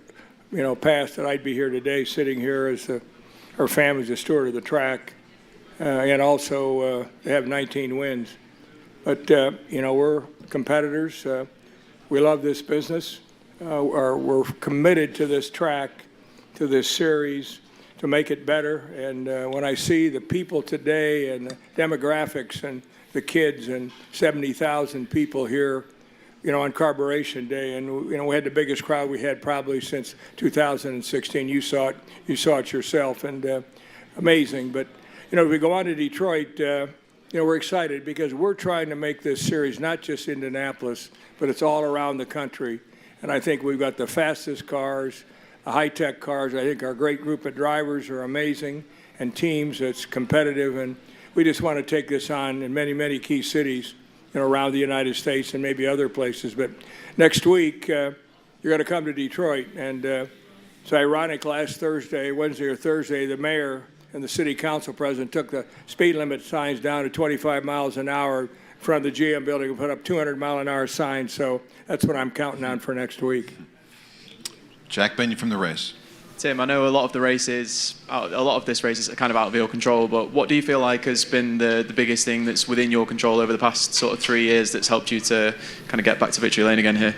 past, that I'd be here today, sitting here as our family's the steward of the track, and also have 19 wins. But, we're competitors. We love this business. We're committed to this track, to this series, to make it better. And when I see the people today and the demographics and the kids and 70,000 people here, on Carburation Day, and we had the biggest crowd we had probably since 2016. You saw it yourself, and amazing. But if we go on to Detroit, we're excited because we're trying to make this series not just Indianapolis, but it's all around the country. And I think we've got the fastest cars, the high-tech cars. I think our great group of drivers are amazing, and teams that's competitive. And we just want to take this on in many, many key cities, around the United States and maybe other places. But next week, you're going to come to Detroit. And it's ironic, Wednesday or Thursday, the mayor and the city council president took the speed limit signs down to 25 miles an hour in front of the GM building and put up 200-mile-an-hour signs. So that's what I'm counting on for next week. Jack Benyon from the race. Tim, I know a lot of this race is kind of out of your control, but what do you feel like has been the biggest thing that's within your control over the past sort of 3 years that's helped you to kind of get back to victory lane again here?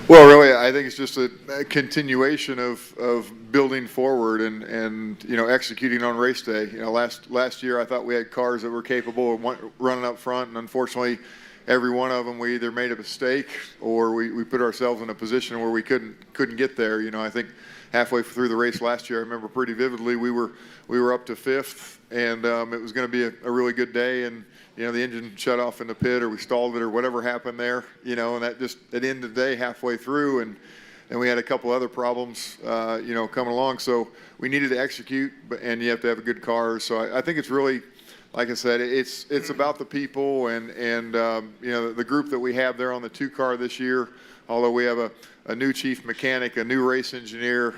Well, really, I think it's just a continuation of building forward and executing on race day. Last year I thought we had cars that were capable of running up front, and unfortunately, every one of them we either made a mistake or we put ourselves in a position where we couldn't get there. I think halfway through the race last year, I remember pretty vividly we were up to fifth, and it was going to be a really good day, and the engine shut off in the pit, or we stalled it, or whatever happened there, and that just it ended the day halfway through, and we had a couple other problems, coming along. So we needed to execute, and you have to have a good car. So I think it's really, like I said, it's about the people and the group that we have there on the 2-car this year. Although we have a new chief mechanic, a new race engineer,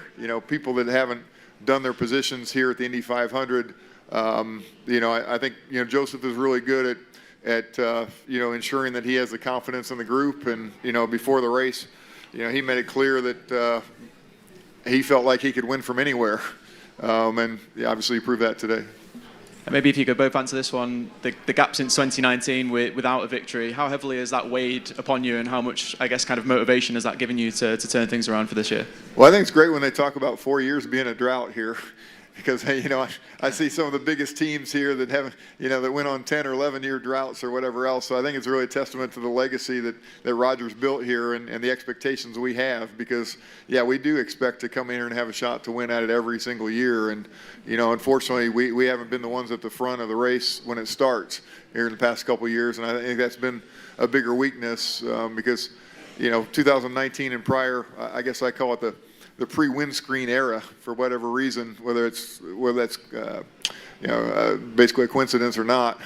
people that haven't done their positions here at the Indy 500. I think Joseph is really good at ensuring that he has the confidence in the group. And before the race, he made it clear that he felt like he could win from anywhere, and obviously he proved that today. And maybe if you could both answer this one, the gap since 2019 without a victory, how heavily has that weighed upon you, and how much, I guess, kind of motivation has that given you to turn things around for this year? Well, I think it's great when they talk about 4 years being a drought here, because I see some of the biggest teams here that haven't, that went on 10 or 11-year droughts or whatever else. So I think it's really a testament to the legacy that Roger's built here and the expectations we have, because we do expect to come in here and have a shot to win at it every single year. And unfortunately we haven't been the ones at the front of the race when it starts here in the past couple of years, and I think that's been a bigger weakness, because 2019 and prior, I guess I call it the pre-windscreen era for whatever reason, whether that's basically a coincidence or not.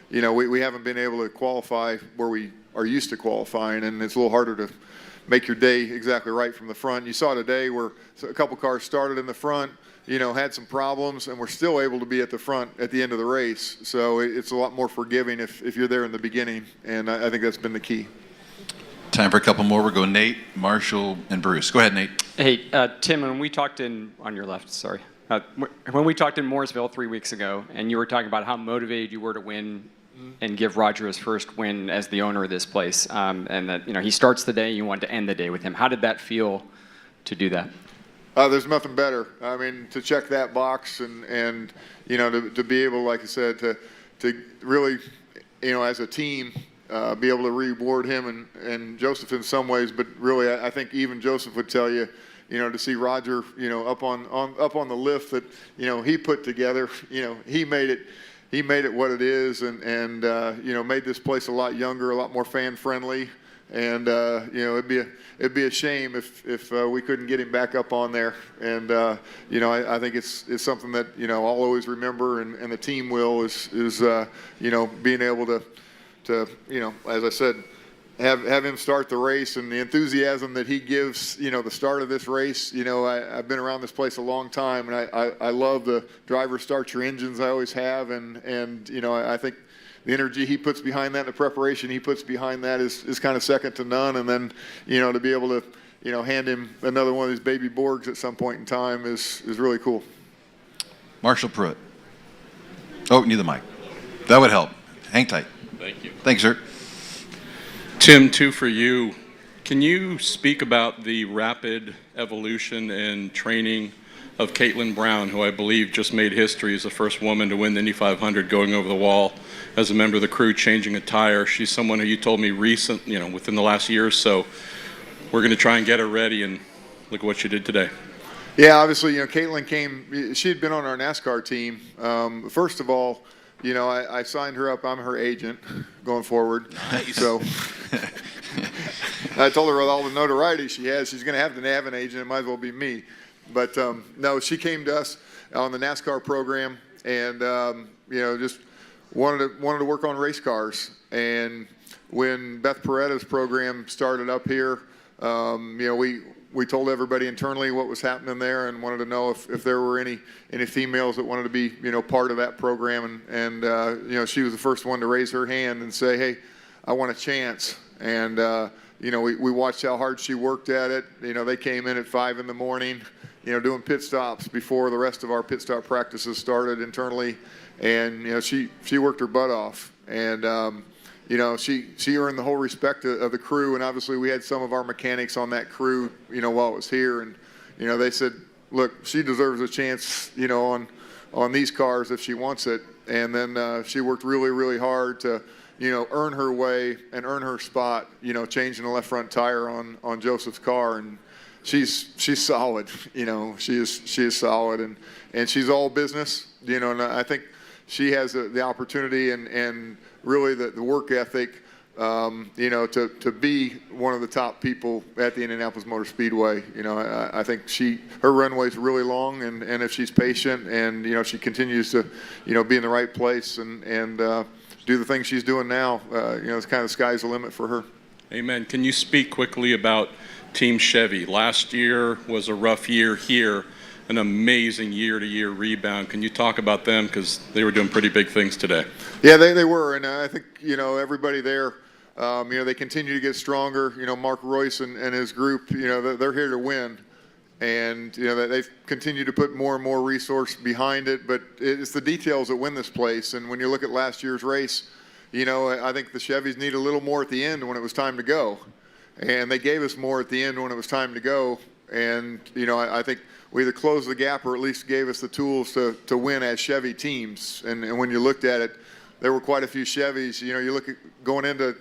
We haven't been able to qualify where we are used to qualifying, and it's a little harder to make your day exactly right from the front. You saw today where a couple cars started in the front, had some problems, and we're still able to be at the front at the end of the race. So it's a lot more forgiving if you're there in the beginning, and I think that's been the key. Time for a couple more. We'll go Nate, Marshall, and Bruce. Go ahead, Nate. Hey, Tim, when we talked on your left, sorry. When we talked in Mooresville 3 weeks ago, and you were talking about how motivated you were to win and give Roger his first win as the owner of this place, and that he starts the day, you want to end the day with him. How did that feel to do that? There's nothing better. I mean, to check that box and to be able, like I said, to really, as a team, be able to reward him and Joseph in some ways, but really I think even Joseph would tell you, to see Roger, up on the lift that, he put together. He made it what it is, and made this place a lot younger, a lot more fan friendly. And it'd be a shame if we couldn't get him back up on there. And I think it's something that I'll always remember, and the team will is being able to as I said, have him start the race, and the enthusiasm that he gives the start of this race. I've been around this place a long time, and I love the driver start your engines. I always have, and I think the energy he puts behind that, and the preparation he puts behind that is kind of second to none. And then, to be able to, hand him another one of these baby Borgs at some point in time is really cool. Marshall Pruitt. Oh, you need the mic. That would help. Hang tight. Thank you. Thanks, sir. Tim, two for you. Can you speak about the rapid evolution and training of Caitlin Brown, who I believe just made history as the first woman to win the Indy 500 going over the wall as a member of the crew, changing a tire? She's someone who you told me within the last year or so, we're going to try and get her ready, and look at what she did today. Yeah, obviously, Caitlin came, she had been on our NASCAR team. First of all, I signed her up. I'm her agent going forward. Nice. So I told her with all the notoriety she has, she's going to have an agent. It might as well be me. But no, she came to us on the NASCAR program, and just wanted to work on race cars. And when Beth Paretta's program started up here, we told everybody internally what was happening there, and wanted to know if there were any females that wanted to be part of that program. And she was the first one to raise her hand and say, "Hey, I want a chance." And we watched how hard she worked at it. They came in at 5 in the morning, doing pit stops before the rest of our pit stop practices started internally. And she worked her butt off, and she earned the whole respect of the crew. And obviously we had some of our mechanics on that crew while it was here, and they said, look, she deserves a chance on these cars if she wants it. And then she worked really, really hard to earn her way and earn her spot, changing the left front tire on Joseph's car. And she's solid. She is solid, and she's all business. And I think she has the opportunity and really the work ethic, to be one of the top people at the Indianapolis Motor Speedway. I think her runway's really long, and if she's patient and she continues to be in the right place and do the things she's doing now, it's kind of the sky's the limit for her. Amen. Can you speak quickly about Team Chevy? Last year was a rough year here, an amazing year-to-year rebound. Can you talk about them, because they were doing pretty big things today? Yeah, they were, and I think everybody there, they continue to get stronger. Mark Royce and his group, they're here to win, and they've continued to put more and more resource behind it. But it's the details that win this place. And when you look at last year's race, I think the Chevys need a little more at the end when it was time to go, and they gave us more at the end when it was time to go. And I think we either closed the gap or at least gave us the tools to win as Chevy teams. And when you looked at it, there were quite a few Chevys. You look at going into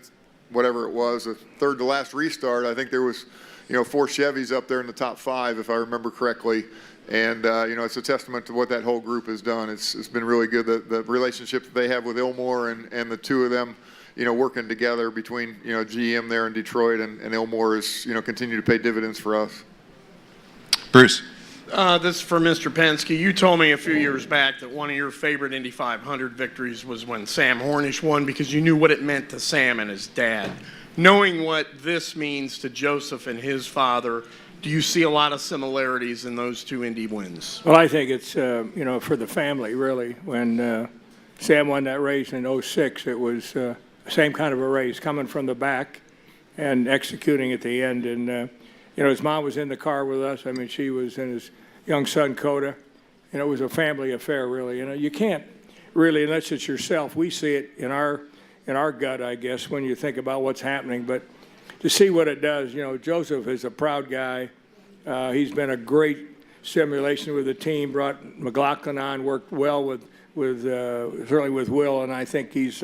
whatever it was, the third to last restart, I think there was 4 Chevys up there in the top 5, if I remember correctly. And it's a testament to what that whole group has done. It's been really good, the relationship that they have with Ilmore, and the two of them working together between GM there in Detroit and Ilmore is continue to pay dividends for us. Bruce. This is for Mr. Penske. You told me a few years back that one of your favorite Indy 500 victories was when Sam Hornish won, because you knew what it meant to Sam and his dad. Knowing what this means to Joseph and his father, do you see a lot of similarities in those 2 Indy wins? Well, I think it's, for the family, really. When Sam won that race in '06, it was the same kind of a race, coming from the back and executing at the end. And his mom was in the car with us. I mean, she was in his young son, Coda. It was a family affair, really. You can't really, unless it's yourself. We see it in our gut, I guess, when you think about what's happening. But to see what it does, Joseph is a proud guy. He's been a great simulation with the team, brought McLaughlin on, worked well with certainly with Will, and I think he's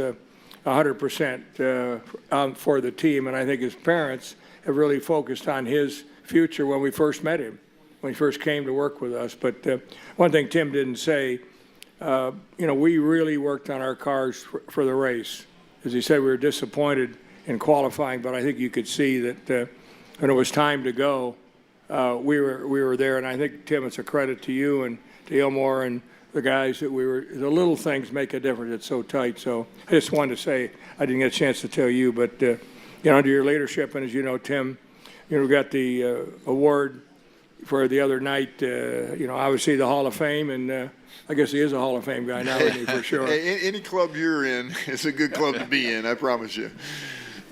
100% for the team. And I think his parents have really focused on his future when we first met him. when he first came to work with us. But one thing Tim didn't say, we really worked on our cars for the race. As he said, we were disappointed in qualifying, but I think you could see that when it was time to go, we were there. And I think, Tim, it's a credit to you and to Ilmore and the guys that the little things make a difference. It's so tight. So I just wanted to say, I didn't get a chance to tell you, but, under your leadership, and as you know, Tim, we got the award for the other night, obviously the Hall of Fame, and I guess he is a Hall of Fame guy now, isn't he, for sure? Hey, any club you're in is a good club to be in, I promise you.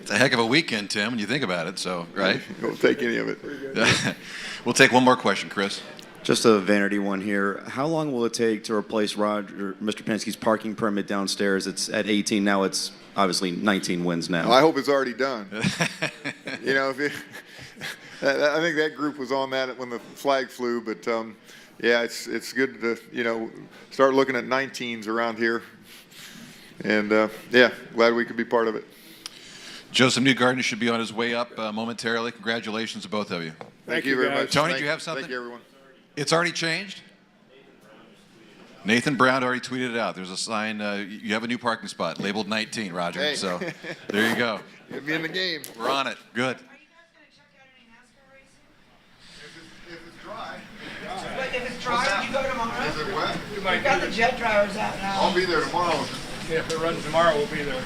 It's a heck of a weekend, Tim, when you think about it, so, right? We'll take any of it. We'll take one more question, Chris. Just a vanity one here. How long will it take to replace Mr. Penske parking permit downstairs? It's at 18 now. It's obviously 19 wins now. I hope it's already done. I think that group was on that when the flag flew, but it's good to start looking at 19s around here, and glad we could be part of it. Joseph Newgarden should be on his way up momentarily. Congratulations to both of you. Thank you very much. Tony, do you have something? Thank you, everyone. It's already changed? Nathan Brown already tweeted it out. There's a sign, you have a new parking spot labeled 19, Roger. Hey. So there you go. Get me in the game. We're on it. Good. If it's dry, would you go tomorrow? Is it wet? We've got the jet dryers out now. I'll be there tomorrow. Yeah, if it runs tomorrow, we'll be there.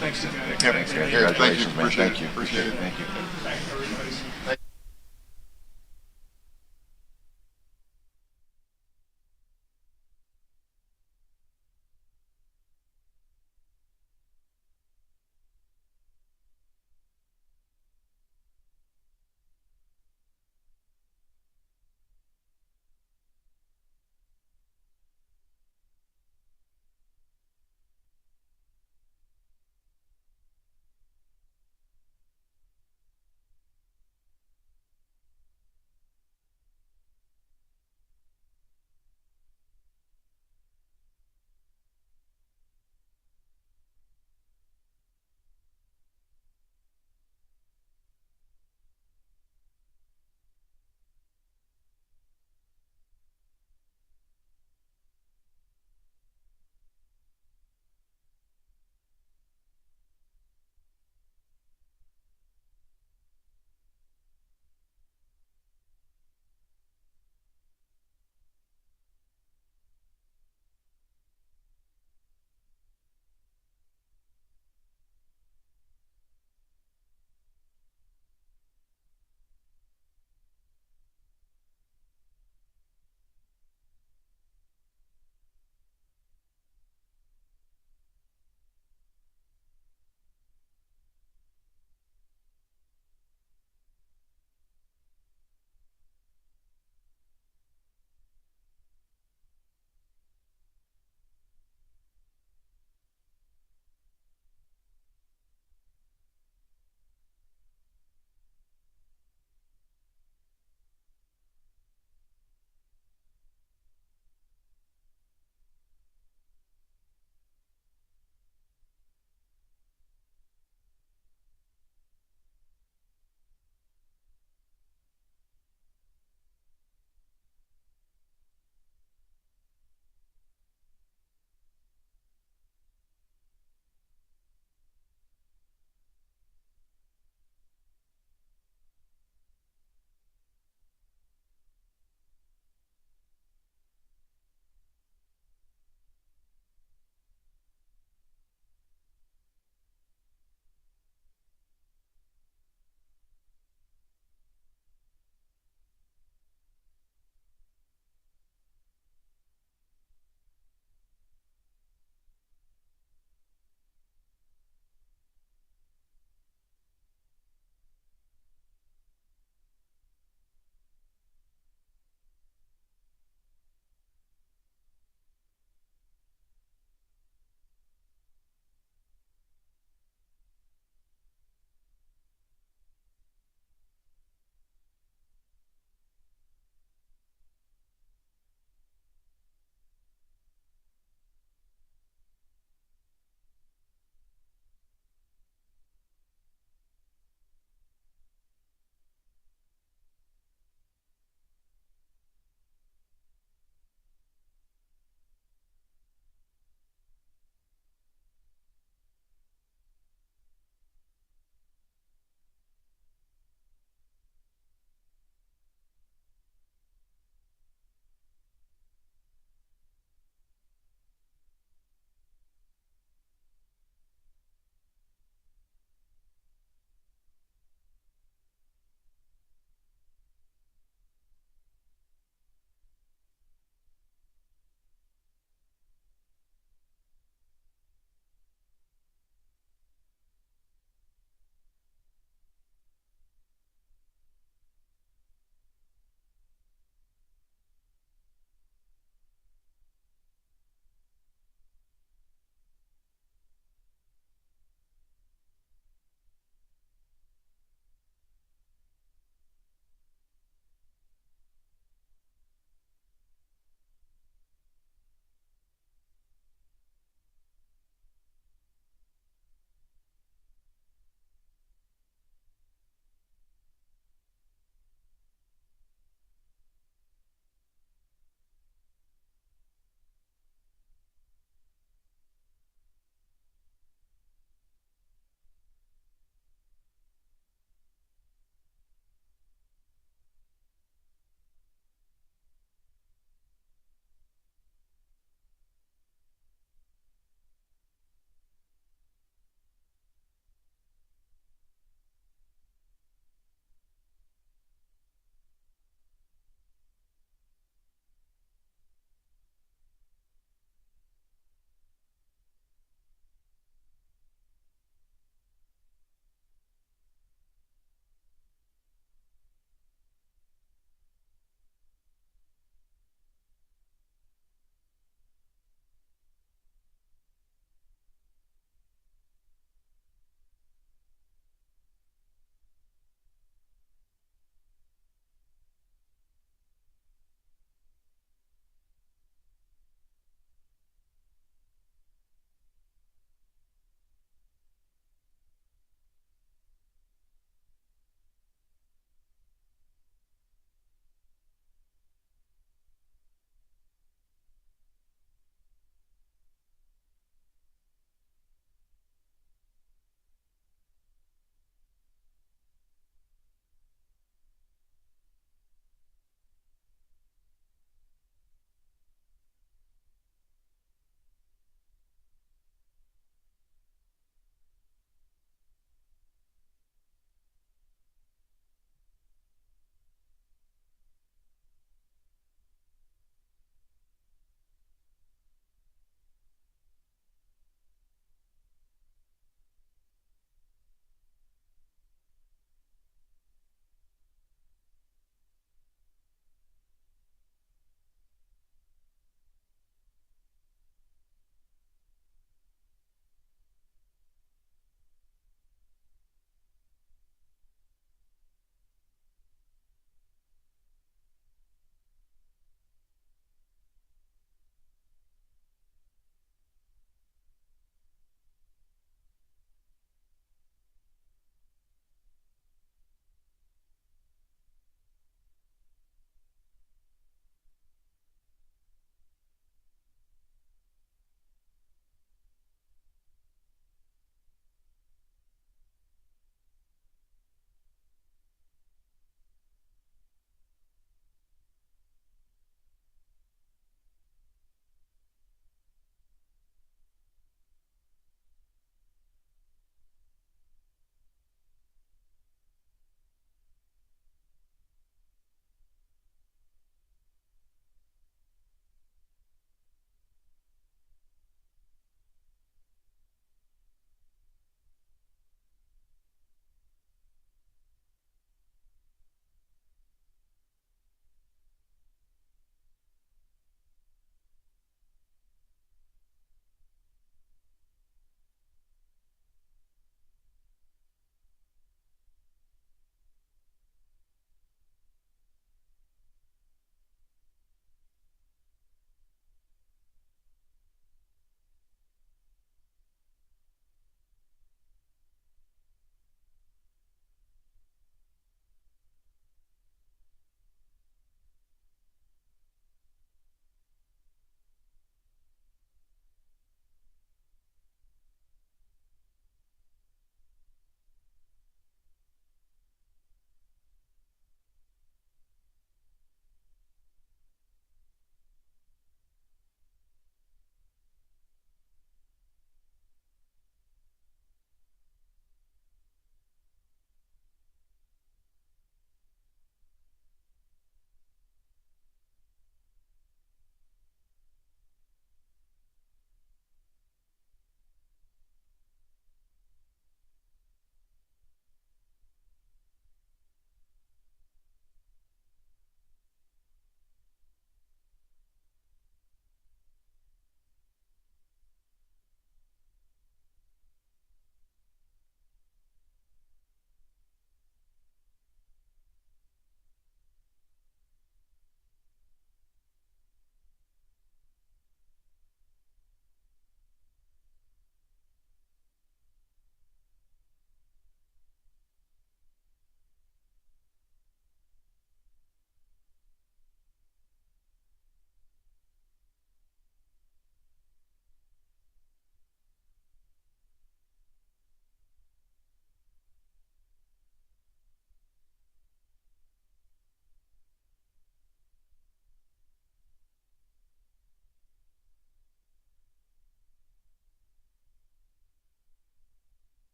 Thanks, Tim. Thanks, guys. Congratulations, man. Thank you. Appreciate it. Thank you. Thanks, everybody.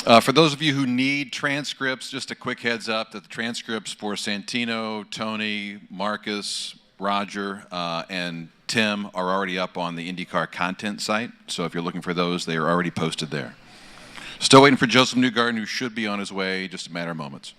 For those of you who need transcripts, just a quick heads up that the transcripts for Santino, Tony, Marcus, Roger, and Tim are already up on the IndyCar content site. So if you're looking for those, they are already posted there. Still waiting for Joseph Newgarden, who should be on his way, just a matter of moments.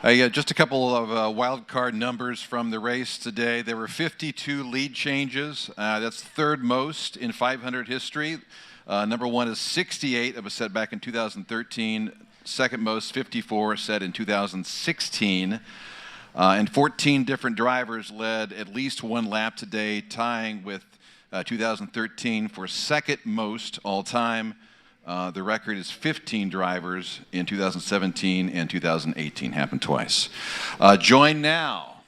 Yeah, just a couple of wild card numbers from the race today. There were 52 lead changes. That's third most in 500 history. Number one is 68. That was set back in 2013. Second most, 54, set in 2016. And 14 different drivers led at least one lap today, tying with 2013 for second most all time. The record is 15 drivers in 2017 and 2018, happened twice. Joined now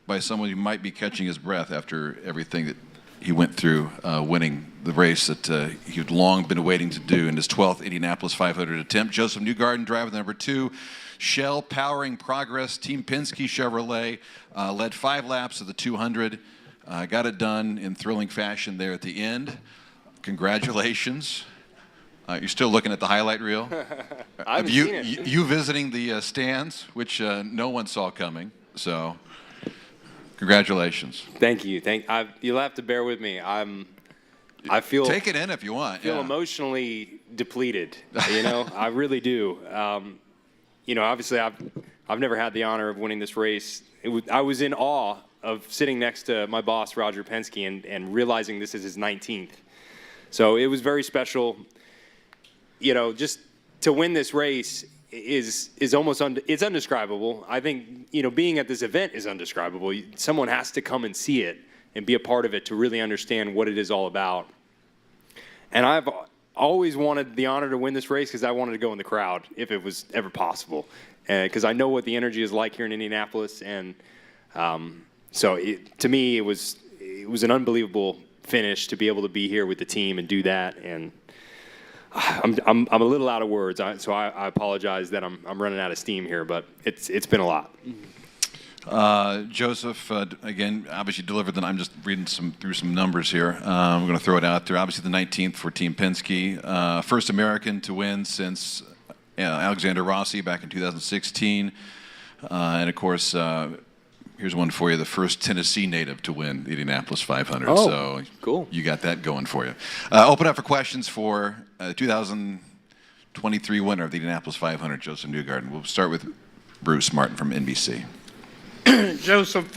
by someone who might be catching his breath after everything that he went through winning the race that he'd long been waiting to do in his 12th Indianapolis 500 attempt. Joseph Newgarden, driver number 2. Shell powering progress. Team Penske Chevrolet led 5 laps of the 200. Got it done in thrilling fashion there at the end. Congratulations. You're still looking at the highlight reel. I haven't seen it. You visiting the stands, which no one saw coming. So, congratulations. Thank you. You'll have to bear with me. I feel take it in if you want. I feel emotionally depleted. You know, I really do. You know, obviously, I've never had the honor of winning this race. I was in awe of sitting next to my boss, Roger Penske, and realizing this is his 19th. So it was very special. You know, just to win this race is almost it's undescribable. I think, you know, being at this event is undescribable. Someone has to come and see it and be a part of it to really understand what it is all about. And I've always wanted the honor to win this race because I wanted to go in the crowd if it was ever possible, because I know what the energy is like here in Indianapolis. And so to me, it was an unbelievable finish to be able to be here with the team and do that. And I'm a little out of words, so I apologize that I'm running out of steam here, but it's been a lot. Joseph, again, obviously delivered. I'm just reading through some numbers here. I'm going to throw it out there. Obviously, the 19th for Team Penske, first American to win since Alexander Rossi back in 2016, and of course, here's one for you: the first Tennessee native to win the Indianapolis 500. Oh, so cool. You got that going for you. Open up for questions for 2023 winner of the Indianapolis 500, Joseph Newgarden. We'll start with Bruce Martin from NBC. Joseph,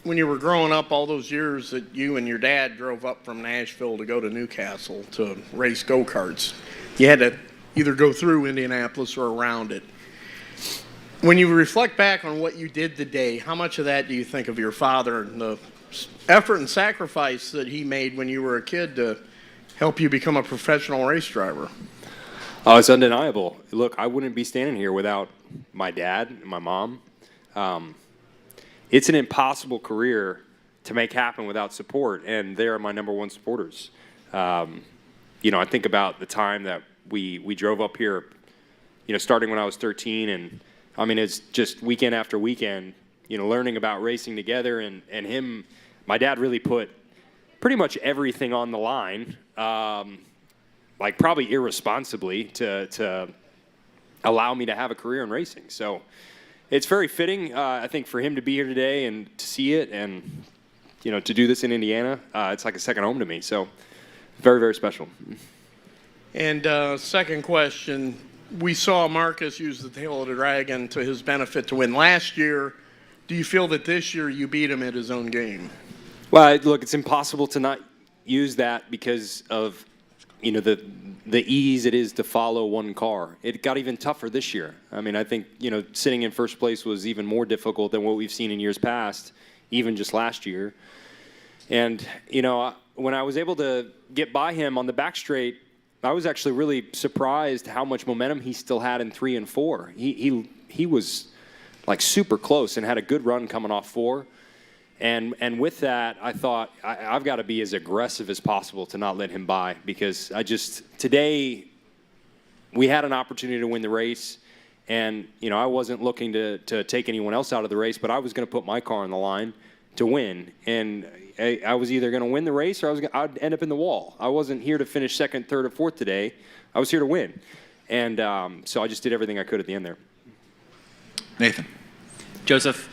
when you were growing up, all those years that you and your dad drove up from Nashville to go to Newcastle to race go-karts, you had to either go through Indianapolis or around it. When you reflect back on what you did today, how much of that do you think of your father and the effort and sacrifice that he made when you were a kid to help you become a professional race driver? Oh, it's undeniable. Look, I wouldn't be standing here without my dad and my mom. It's an impossible career to make happen without support, and they are my number one supporters. You know, I think about the time that we drove up here, you know, starting when I was 13, and I mean, it's just weekend after weekend, you know, learning about racing together, and him, my dad really put pretty much everything on the line, like probably irresponsibly to allow me to have a career in racing. So it's very fitting, I think, for him to be here today and to see it, and you know, to do this in Indiana. It's like a second home to me. So very, very special. And second question, we saw Marcus use the tail of the dragon to his benefit to win last year. Do you feel that this year you beat him at his own game? Well, look, it's impossible to not use that because of, you know, the ease it is to follow one car. It got even tougher this year. I mean, I think, you know, sitting in first place was even more difficult than what we've seen in years past, even just last year. And, you know, when I was able to get by him on the back straight, I was actually really surprised how much momentum he still had in 3 and 4. He was like super close and had a good run coming off 4. And with that, I thought I've got to be as aggressive as possible to not let him by, because today we had an opportunity to win the race, and you know, I wasn't looking to take anyone else out of the race, but I was going to put my car on the line to win, and I was either going to win the race or I'd end up in the wall. I wasn't here to finish second, third, or fourth today. I was here to win, and so I just did everything I could at the end there. Nathan. Joseph,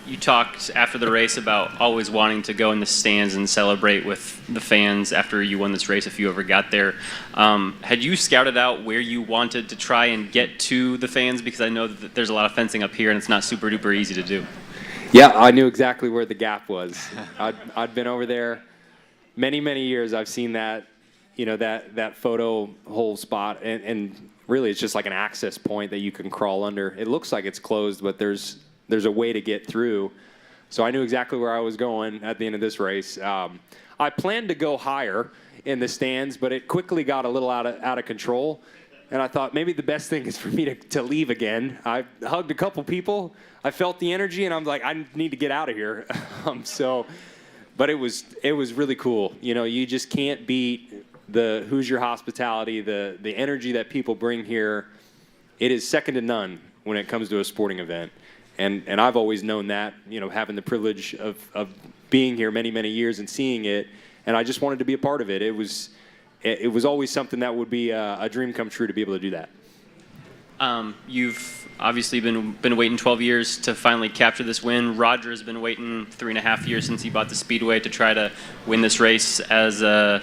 you talked after the race about always wanting to go in the stands and celebrate with the fans after you won this race, if you ever got there. Had you scouted out where you wanted to try and get to the fans? Because I know that there's a lot of fencing up here and it's not super duper easy to do. Yeah, I knew exactly where the gap was. I'd been over there many, many years. I've seen that, you know, that photo hole spot, and really it's just like an access point that you can crawl under. It looks like it's closed, but there's there's a way to get through. So I knew exactly where I was going at the end of this race. I planned to go higher in the stands, but it quickly got a little out of control. And I thought maybe the best thing is for me to leave again. I hugged a couple people. I felt the energy, and I'm like, I need to get out of here. But it was really cool. You know, you just can't beat the Hoosier hospitality, the energy that people bring here. It is second to none when it comes to a sporting event. And I've always known that, you know, having the privilege of being here many, many years and seeing it. And I just wanted to be a part of it. It was always something that would be a dream come true to be able to do that. You've obviously been waiting 12 years to finally capture this win. Roger has been waiting 3.5 years since he bought the Speedway to try to win this race as a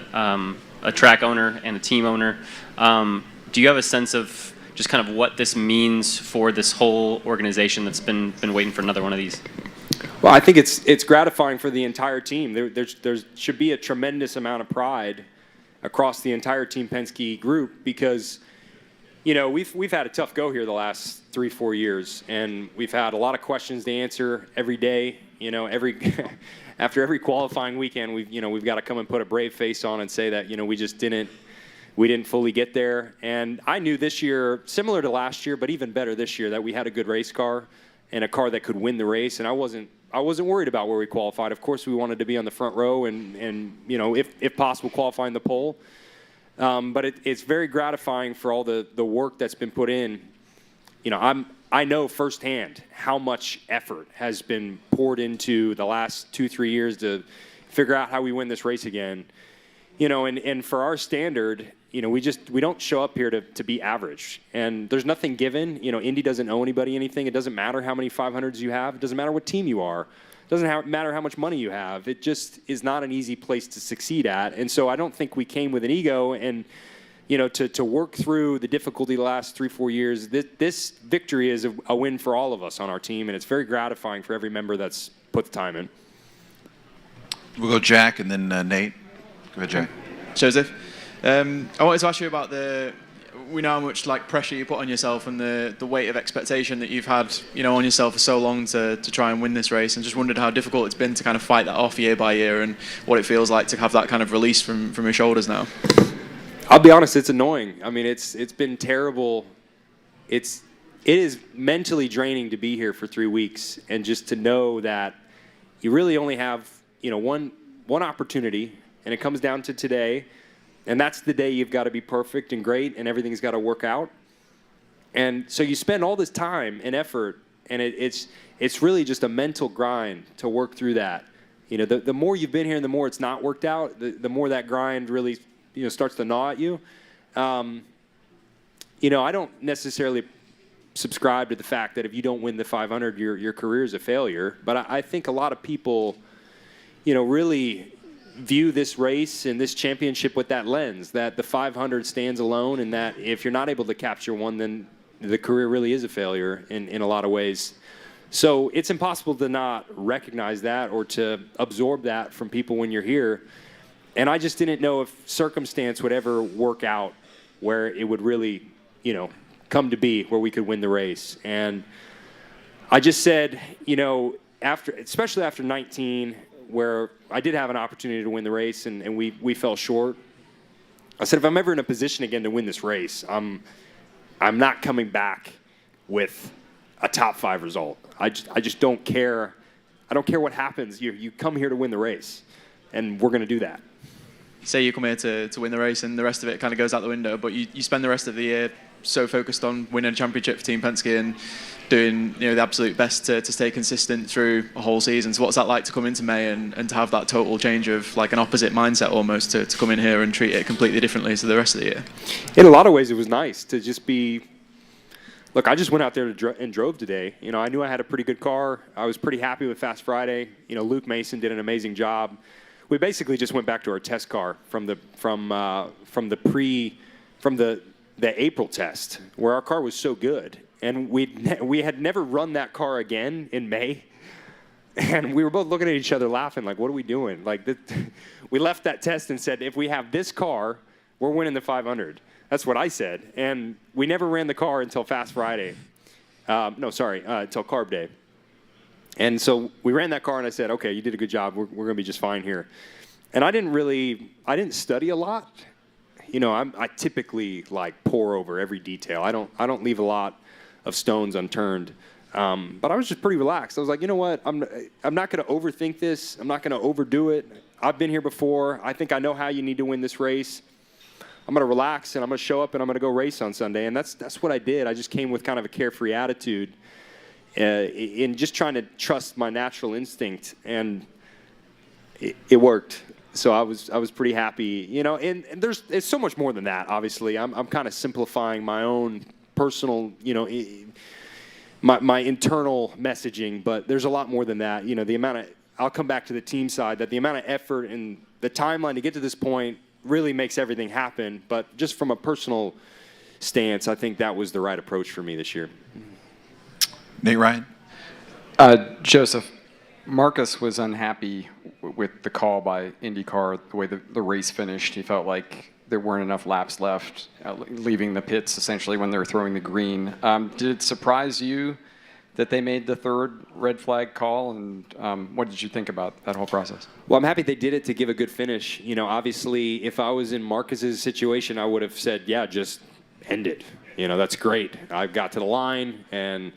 track owner and a team owner. Do you have a sense of just kind of what this means for this whole organization that's been waiting for another one of these? Well, I think it's gratifying for the entire team. There should be a tremendous amount of pride across the entire Team Penske group because, you know, we've had a tough go here the last 3-4 years, and we've had a lot of questions to answer every day. You know, after every qualifying weekend, we've got to come and put a brave face on and say that, you know, we didn't fully get there. And I knew this year, similar to last year, but even better this year, that we had a good race car and a car that could win the race. And I wasn't worried about where we qualified. Of course, we wanted to be on the front row and you know, if possible, qualifying the pole. But it's very gratifying for all the work that's been put in. You know, I know firsthand how much effort has been poured into the last 2-3 years to figure out how we win this race again. You know, and for our standard, you know, we don't show up here to be average. And there's nothing given. You know, Indy doesn't owe anybody anything. It doesn't matter how many 500s you have. It doesn't matter what team you are. It doesn't matter how much money you have. It just is not an easy place to succeed at. And so I don't think we came with an ego and, you know, to work through the difficulty the last 3-4 years. This victory is a win for all of us on our team, and it's very gratifying for every member that's put the time in. We'll go Jack and then Nate. Go ahead, Jack. Joseph, I wanted to ask you about we know how much like pressure you put on yourself and the weight of expectation that you've had, you know, on yourself for so long to try and win this race, and just wondered how difficult it's been to kind of fight that off year by year and what it feels like to have that kind of release from your shoulders now. I'll be honest, it's annoying. I mean, it's been terrible. It is mentally draining to be here for 3 weeks and just to know that you really only have, you know, one opportunity, and it comes down to today, and that's the day you've got to be perfect and great, and everything's got to work out. And so you spend all this time and effort, and it's really just a mental grind to work through that. You know, the more you've been here and the more it's not worked out, the more that grind really, you know, starts to gnaw at you. You know, I don't necessarily subscribe to the fact that if you don't win the 500, your career is a failure. But I think a lot of people, you know, really view this race and this championship with that lens, that the 500 stands alone, and that if you're not able to capture one, then the career really is a failure in a lot of ways. So it's impossible to not recognize that or to absorb that from people when you're here. And I just didn't know if circumstance would ever work out where it would really, you know, come to be where we could win the race. And I just said, you know, especially after 19, where I did have an opportunity to win the race and we fell short. I said, if I'm ever in a position again to win this race, I'm not coming back with a top 5 result. I just don't care. I don't care what happens. You come here to win the race, and we're going to do that. Say you come here to win the race and the rest of it kind of goes out the window, but you spend the rest of the year so focused on winning a championship for Team Penske and doing, you know, the absolute best to stay consistent through a whole season. So what's that like to come into May and to have that total change of like an opposite mindset almost to come in here and treat it completely differently to the rest of the year? In a lot of ways, it was nice to just be. Look, I just went out there and drove today. You know, I knew I had a pretty good car. I was pretty happy with Fast Friday. You know, Luke Mason did an amazing job. We basically just went back to our test car from the April test, where our car was so good, and we had never run that car again in May, and we were both looking at each other laughing, like, what are we doing? Like, we left that test and said, if we have this car, we're winning the 500. That's what I said, and we never ran the car until Fast Friday. Until Carb Day. And so we ran that car, and I said, okay, you did a good job. We're going to be just fine here. And I didn't study a lot. You know, I typically like pore over every detail. I don't leave a lot of stones unturned. But I was just pretty relaxed. I was like, you know what? I'm not going to overthink this. I'm not going to overdo it. I've been here before. I think I know how you need to win this race. I'm going to relax, and I'm going to show up, and I'm going to go race on Sunday. And that's what I did. I just came with kind of a carefree attitude in just trying to trust my natural instinct, and it worked. So I was pretty happy, you know. And it's so much more than that. Obviously, I'm kind of simplifying my own personal, you know, my internal messaging. But there's a lot more than that. You know, the amount of I'll come back to the team side that the amount of effort and the timeline to get to this point really makes everything happen. But just from a personal stance, I think that was the right approach for me this year. Nate Ryan? Joseph, Marcus was unhappy with the call by IndyCar, the way the race finished. He felt like there weren't enough laps left, leaving the pits essentially when they were throwing the green. Did it surprise you that they made the third red flag call, and what did you think about that whole process? Well, I'm happy they did it to give a good finish. You know, obviously, if I was in Marcus's situation, I would have said, yeah, just end it. You know, that's great. I got to the line, and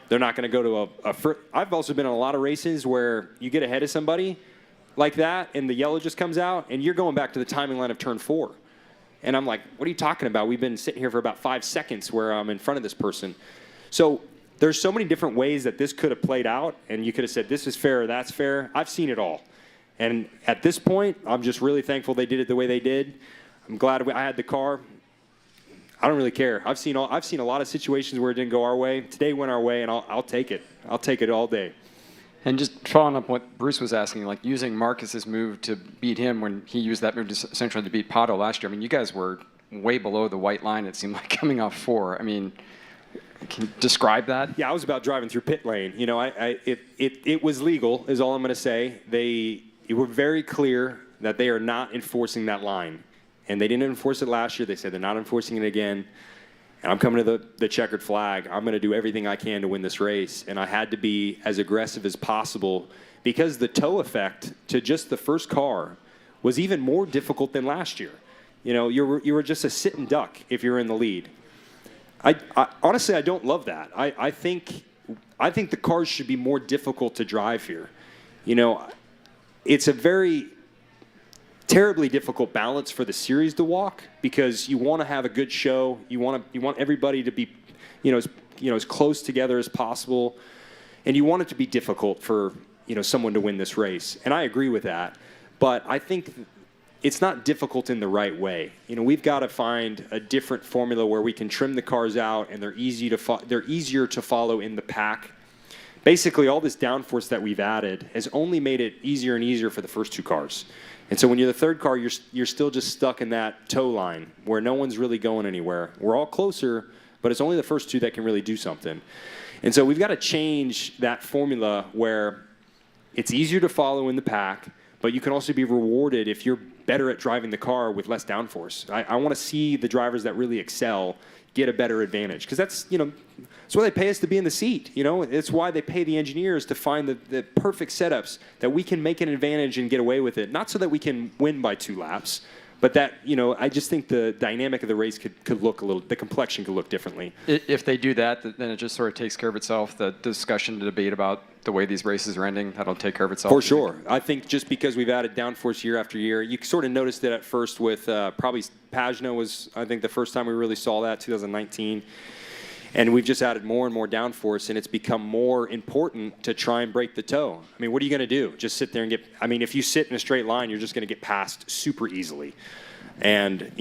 they're not going to go to I've also been in a lot of races where you get ahead of somebody like that, and the yellow just comes out, and you're going back to the timing line of turn 4. And I'm like, what are you talking about? We've been sitting here for about 5 seconds where I'm in front of this person. So there's so many different ways that this could have played out, and you could have said, this is fair or that's fair. I've seen it all. And at this point, I'm just really thankful they did it the way they did. I'm glad I had the car. I don't really care. I've seen a lot of situations where it didn't go our way. Today went our way, and I'll take it. I'll take it all day. And just following up what Bruce was asking, like using Marcus's move to beat him when he used that move essentially to beat Pato last year. I mean, you guys were way below the white line, it seemed like, coming off 4. I mean, can you describe that? Yeah, I was about driving through pit lane. You know, it was legal, is all I'm going to say. They were very clear that they are not enforcing that line. And they didn't enforce it last year. They said they're not enforcing it again. And I'm coming to the checkered flag. I'm going to do everything I can to win this race. And I had to be as aggressive as possible because the tow effect to just the first car was even more difficult than last year. You know, you were just a sitting duck if you're in the lead. I honestly, I don't love that. I think the cars should be more difficult to drive here. You know, it's a very terribly difficult balance for the series to walk because you want to have a good show. You want everybody to be, as close together as possible, and you want it to be difficult for someone to win this race. And I agree with that, but I think it's not difficult in the right way. We've got to find a different formula where we can trim the cars out and they're easier to follow in the pack. Basically, all this downforce that we've added has only made it easier and easier for the first 2 cars. And so when you're the third car, you're still just stuck in that tow line where no one's really going anywhere. We're all closer, but it's only the first 2 that can really do something. And so we've got to change that formula where it's easier to follow in the pack, but you can also be rewarded if you're better at driving the car with less downforce. I want to see the drivers that really excel get a better advantage because that's why they pay us to be in the seat. It's why they pay the engineers to find the perfect setups that we can make an advantage and get away with it. Not so that we can win by 2 laps, but that I just think the dynamic of the race could look the complexion could look differently. If they do that, then it just sort of takes care of itself. The discussion, the debate about the way these races are ending, that'll take care of itself. For sure. I think just because we've added downforce year after year, you sort of noticed it at first with probably Pagano was, I think, the first time we really saw that, 2019. And we've just added more and more downforce, and it's become more important to try and break the toe. I mean, what are you going to do? Just sit there and if you sit in a straight line, you're just going to get passed super easily. And,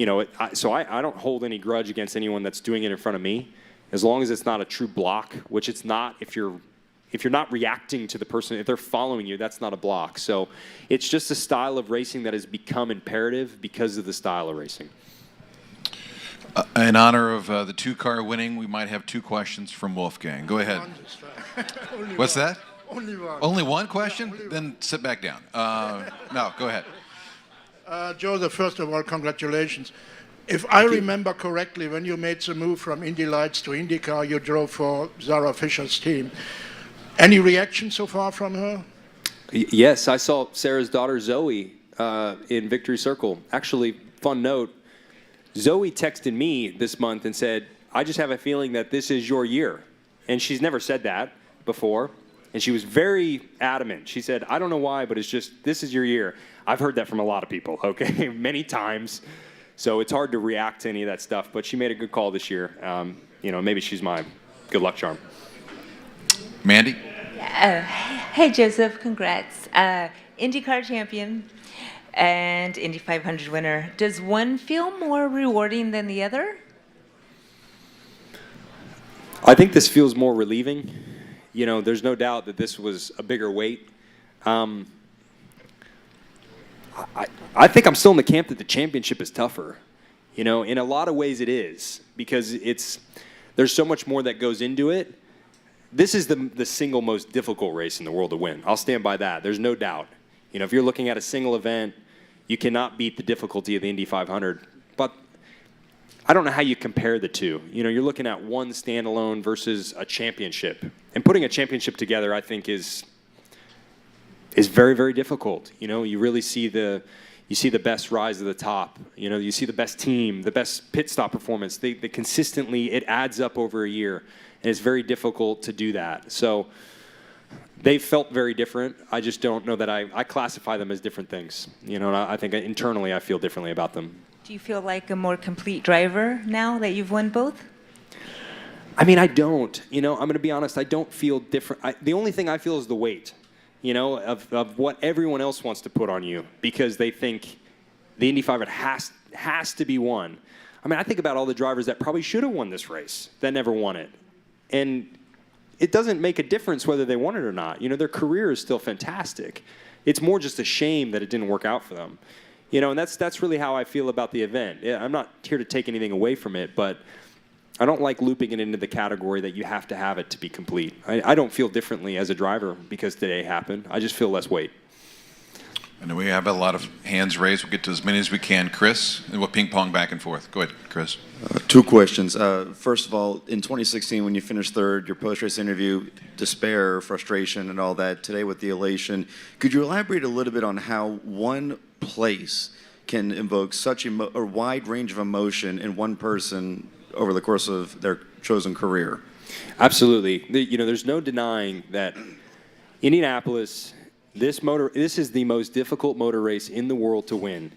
so I don't hold any grudge against anyone that's doing it in front of me, as long as it's not a true block, which it's not if you're not reacting to the person, if they're following you, that's not a block. So it's just a style of racing that has become imperative because of the style of racing. In honor of the 2-car winning, we might have 2 questions from Wolfgang. Go ahead. What's that? Only one. Only one question? Then sit back down. No, go ahead. Joseph, first of all, congratulations. If I remember correctly, when you made the move from Indy Lights to IndyCar, you drove for Zara Fisher's team. Any reaction so far from her? Yes, I saw Sarah's daughter Zoe in Victory Circle. Actually, fun note, Zoe texted me this month and said, I just have a feeling that this is your year. And she's never said that before. And she was very adamant. She said, I don't know why, but it's just, this is your year. I've heard that from a lot of people, okay, many times. So it's hard to react to any of that stuff. But she made a good call this year. Maybe she's my good luck charm. Mandy? Hey, Joseph, congrats. IndyCar champion and Indy 500 winner. Does one feel more rewarding than the other? I think this feels more relieving. There's no doubt that this was a bigger weight. I think I'm still in the camp that the championship is tougher. In a lot of ways it is, because there's so much more that goes into it. This is the single most difficult race in the world to win. I'll stand by that. There's no doubt. If you're looking at a single event, you cannot beat the difficulty of the Indy 500. But I don't know how you compare the two. You're looking at one standalone versus a championship. And putting a championship together, I think, is very, very difficult. You really see the best rise to the top. You see the best team, the best pit stop performance. They consistently, it adds up over a year. And it's very difficult to do that. So they felt very different. I just don't know that I classify them as different things. And I think internally I feel differently about them. Do you feel like a more complete driver now that you've won both? I mean, I don't. I'm going to be honest. I don't feel different. The only thing I feel is the weight, of what everyone else wants to put on you because they think the Indy 500 has to be won. I mean, I think about all the drivers that probably should have won this race that never won it. And it doesn't make a difference whether they won it or not. Their career is still fantastic. It's more just a shame that it didn't work out for them. And that's really how I feel about the event. I'm not here to take anything away from it, but I don't like looping it into the category that you have to have it to be complete. I don't feel differently as a driver because today happened. I just feel less weight. And we have a lot of hands raised. We'll get to as many as we can. Chris, and we'll ping pong back and forth. Go ahead, Chris. Two questions. First of all, in 2016, when you finished third, your post-race interview, despair, frustration, and all that. Today with the elation, could you elaborate a little bit on how one place can invoke such a wide range of emotion in one person over the course of their chosen career? Absolutely. There's no denying that Indianapolis, this is the most difficult motor race in the world to win.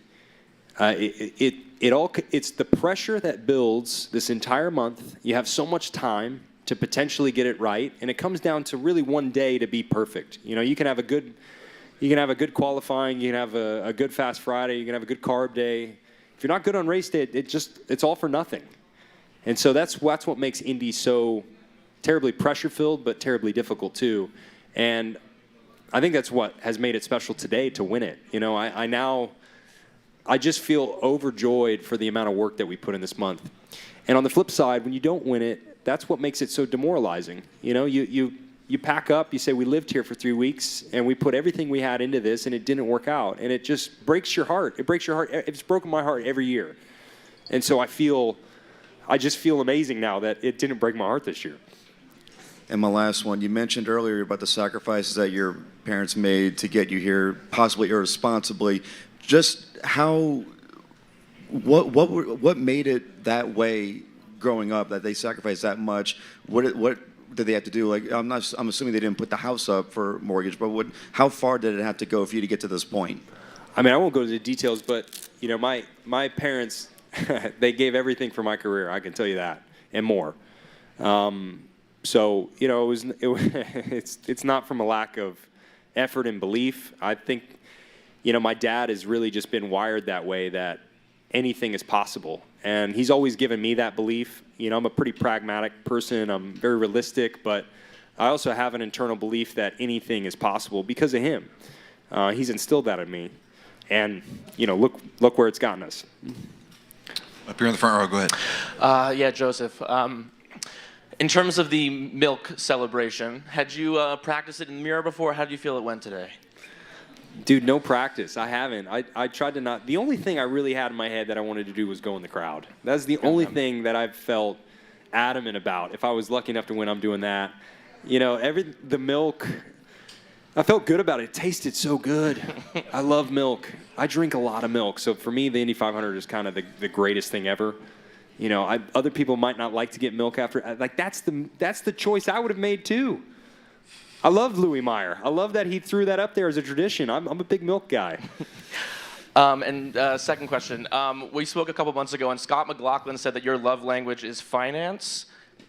It's the pressure that builds this entire month. You have so much time to potentially get it right, and it comes down to really one day to be perfect. You can have a good qualifying, you can have a good fast Friday, you can have a good carb day. If you're not good on race day, it's all for nothing. And so that's what makes Indy so terribly pressure-filled, but terribly difficult too. And I think that's what has made it special today to win it. I just feel overjoyed for the amount of work that we put in this month. And on the flip side, when you don't win it, that's what makes it so demoralizing. You pack up, you say, we lived here for 3 weeks, and we put everything we had into this, and it didn't work out. And it just breaks your heart. It breaks your heart. It's broken my heart every year. And so I just feel amazing now that it didn't break my heart this year. And my last one, you mentioned earlier about the sacrifices that your parents made to get you here, possibly irresponsibly. Just what made it that way growing up, that they sacrificed that much? What did they have to do? I'm assuming they didn't put the house up for mortgage, but how far did it have to go for you to get to this point? I mean, I won't go into the details, but my parents, they gave everything for my career. I can tell you that, and more. So it's not from a lack of effort and belief. I think my dad has really just been wired that way, that anything is possible, and he's always given me that belief. I'm a pretty pragmatic person. I'm very realistic, but I also have an internal belief that anything is possible because of him. He's instilled that in me, and look where it's gotten us. Up here in the front row, go ahead. Yeah, Joseph. In terms of the milk celebration, had you practiced it in the mirror before? How did you feel it went today? Dude, no practice. I haven't. I tried to not. The only thing I really had in my head that I wanted to do was go in the crowd. That's the only thing that I've felt adamant about. If I was lucky enough to win, I'm doing that. You know, the milk, I felt good about it. It tasted so good. I love milk. I drink a lot of milk. So for me, the Indy 500 is kind of the greatest thing ever. You know, other people might not like to get milk after. Like, that's the choice I would have made, too. I love Louis Meyer. I love that he threw that up there as a tradition. I'm a big milk guy. Second question. We spoke a couple months ago, and Scott McLaughlin said that your love language is finance.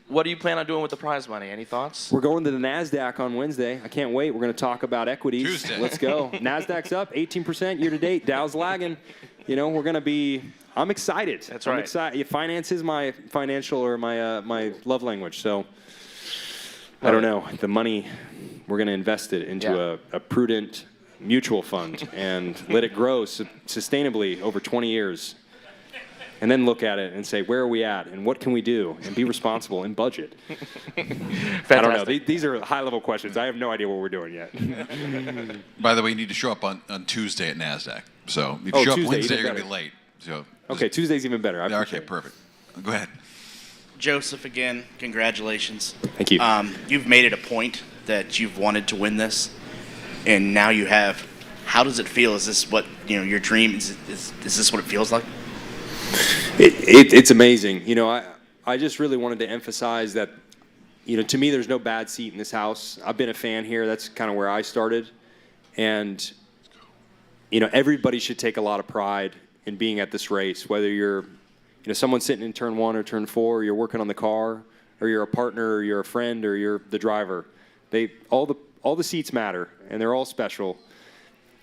What do you plan on doing with the prize money? Any thoughts? We're going to the NASDAQ on Wednesday. I can't wait. We're going to talk about equities. Tuesday. Let's go. NASDAQ's up 18% year to date. Dow's lagging. You know, we're going to be – I'm excited. That's right. I'm excited. Finance is my financial or my love language. So I don't know. The money, we're going to invest it into a prudent mutual fund and let it grow sustainably over 20 years. And then look at it and say, where are we at, and what can we do, and be responsible and budget. I don't know. These are high-level questions. I have no idea what we're doing yet. By the way, you need to show up on Tuesday at NASDAQ. So if you show Tuesday, up Wednesday, even you're going to better. be late. So Okay, Tuesday's even better. okay, perfect. Go ahead. Joseph, again, congratulations. Thank you. You've made it a point that you've wanted to win this, and now you have. How does it feel? Is this what your dream is? Is this what it feels like? It's amazing. You know, I just really wanted to emphasize that, you know, to me, there's no bad seat in this house. I've been a fan here. That's kind of where I started. And, you know, everybody should take a lot of pride in being at this race, whether you're, you know, someone sitting in turn 1 or turn 4, or you're working on the car, or you're a partner, or you're a friend, or you're the driver. All the seats matter, and they're all special.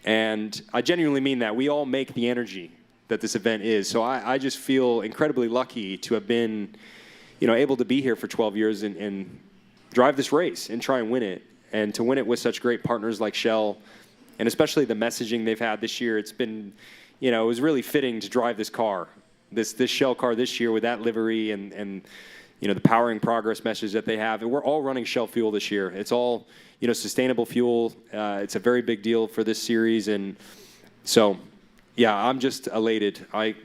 And I genuinely mean that. We all make the energy that this event is. So I just feel incredibly lucky to have been, you know, able to be here for 12 years and drive this race and try and win it. And to win it with such great partners like Shell, and especially the messaging they've had this year. It's been, you know, it was really fitting to drive this car, this Shell car this year with that livery and you know, the powering progress message that they have. And we're all running Shell fuel this year. It's all, you know, sustainable fuel. It's a very big deal for this series. And so, yeah, I'm just elated. I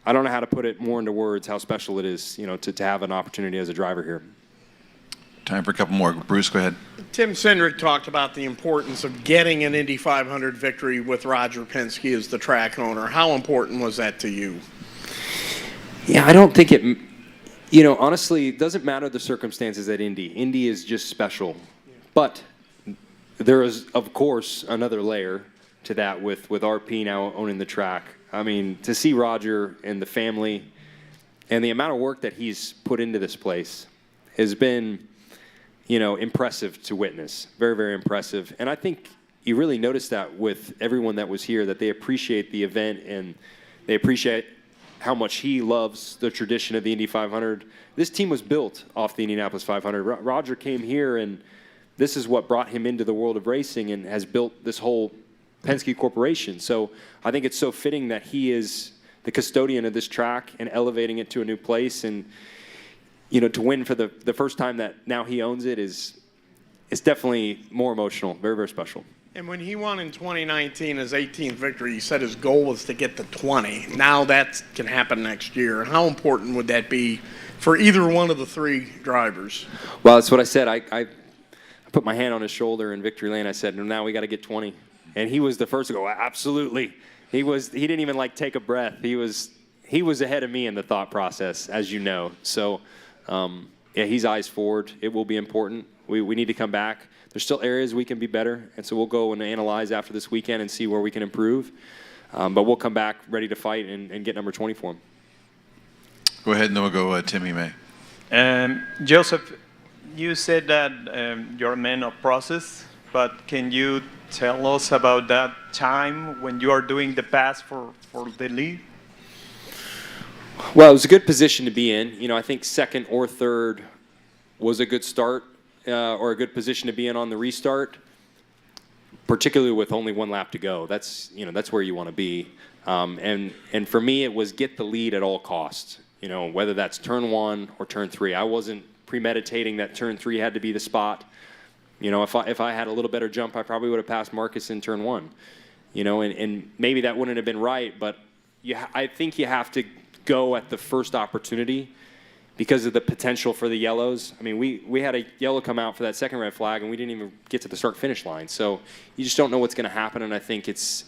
don't know how to put it more into words how special it is, you know, to have an opportunity as a driver here. Time for a couple more. Bruce, go ahead. Tim Cindric talked about the importance of getting an Indy 500 victory with Roger Penske as the track owner. How important was that to you? Yeah, I don't think it, you know, honestly, it doesn't matter the circumstances at Indy. Indy is just special. But there is, of course, another layer to that with RP now owning the track. I mean, to see Roger and the family and the amount of work that he's put into this place has been, you know, impressive to witness. Very, very impressive. And I think you really noticed that with everyone that was here, that they appreciate the event and they appreciate how much he loves the tradition of the Indy 500. This team was built off the Indianapolis 500. Roger came here, and this is what brought him into the world of racing and has built this whole Penske Corporation. So I think it's so fitting that he is the custodian of this track and elevating it to a new place. And, you know, to win for the first time that now he owns it is definitely more emotional, very, very special. And when he won in 2019, his 18th victory, he said his goal was to get to 20. Now that can happen next year. How important would that be for either one of the three drivers? Well, that's what I said. I put my hand on his shoulder in victory lane. I said, now we got to get 20. And he was the first to go, absolutely. He didn't even like take a breath. He was ahead of me in the thought process, as you know. So, yeah, he's eyes forward. It will be important. We need to come back. There's still areas we can be better, and so we'll go and analyze after this weekend and see where we can improve. But we'll come back ready to fight and get number 20 for him. Go ahead, and then we'll go Timmy May. Joseph, you said that you're a man of process, but can you tell us about that time when you are doing the pass for the lead? Well, it was a good position to be in. You know, I think second or third was a good start or a good position to be in on the restart, particularly with only one lap to go. That's where you want to be. And for me, it was get the lead at all costs. You know, whether that's turn 1 or turn 3. I wasn't premeditating that turn 3 had to be the spot. You know, if I had a little better jump, I probably would have passed Marcus in turn 1. You know, and maybe that wouldn't have been right, but I think you have to go at the first opportunity. because of the potential for the yellows. I mean, we had a yellow come out for that second red flag, and we didn't even get to the start-finish line. So you just don't know what's going to happen, and I think it's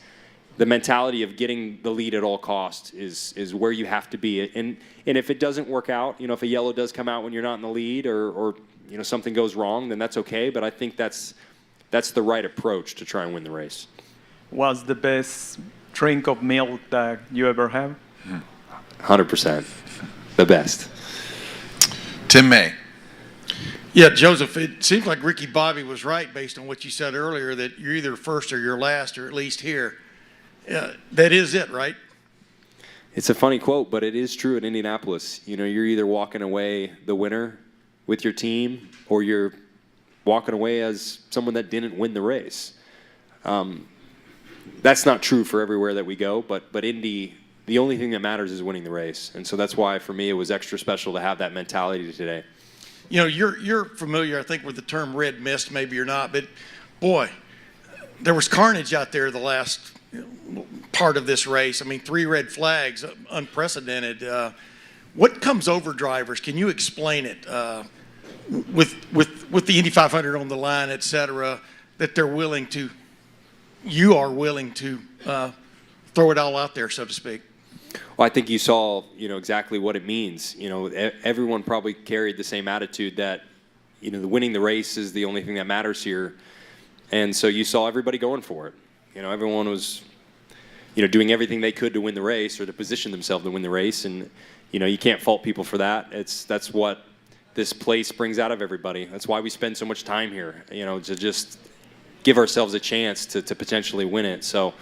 the mentality of getting the lead at all costs is where you have to be. And if it doesn't work out, if a yellow does come out when you're not in the lead or something goes wrong, then that's okay. But I think that's the right approach to try and win the race. What's the best drink of milk that you ever have? 100%. The best. Tim May. Yeah, Joseph, it seems like Ricky Bobby was right based on what you said earlier, that you're either first or you're last, or at least here. That is it, right? It's a funny quote, but it is true in Indianapolis. You're either walking away the winner with your team, or you're walking away as someone that didn't win the race. That's not true for everywhere that we go, but Indy, the only thing that matters is winning the race. And so that's why, for me, it was extra special to have that mentality today. You're familiar, I think, with the term red mist. Maybe you're not, but boy, there was carnage out there the last part of this race. I mean, 3 red flags, unprecedented. What comes over drivers? Can you explain it with the Indy 500 on the line, et cetera, that you are willing to throw it all out there, so to speak? Well, I think you saw, exactly what it means. Everyone probably carried the same attitude that, winning the race is the only thing that matters here. And so you saw everybody going for it. Everyone was, doing everything they could to win the race or to position themselves to win the race. And, you can't fault people for that. That's what this place brings out of everybody. That's why we spend so much time here, to just give ourselves a chance to potentially win it. So,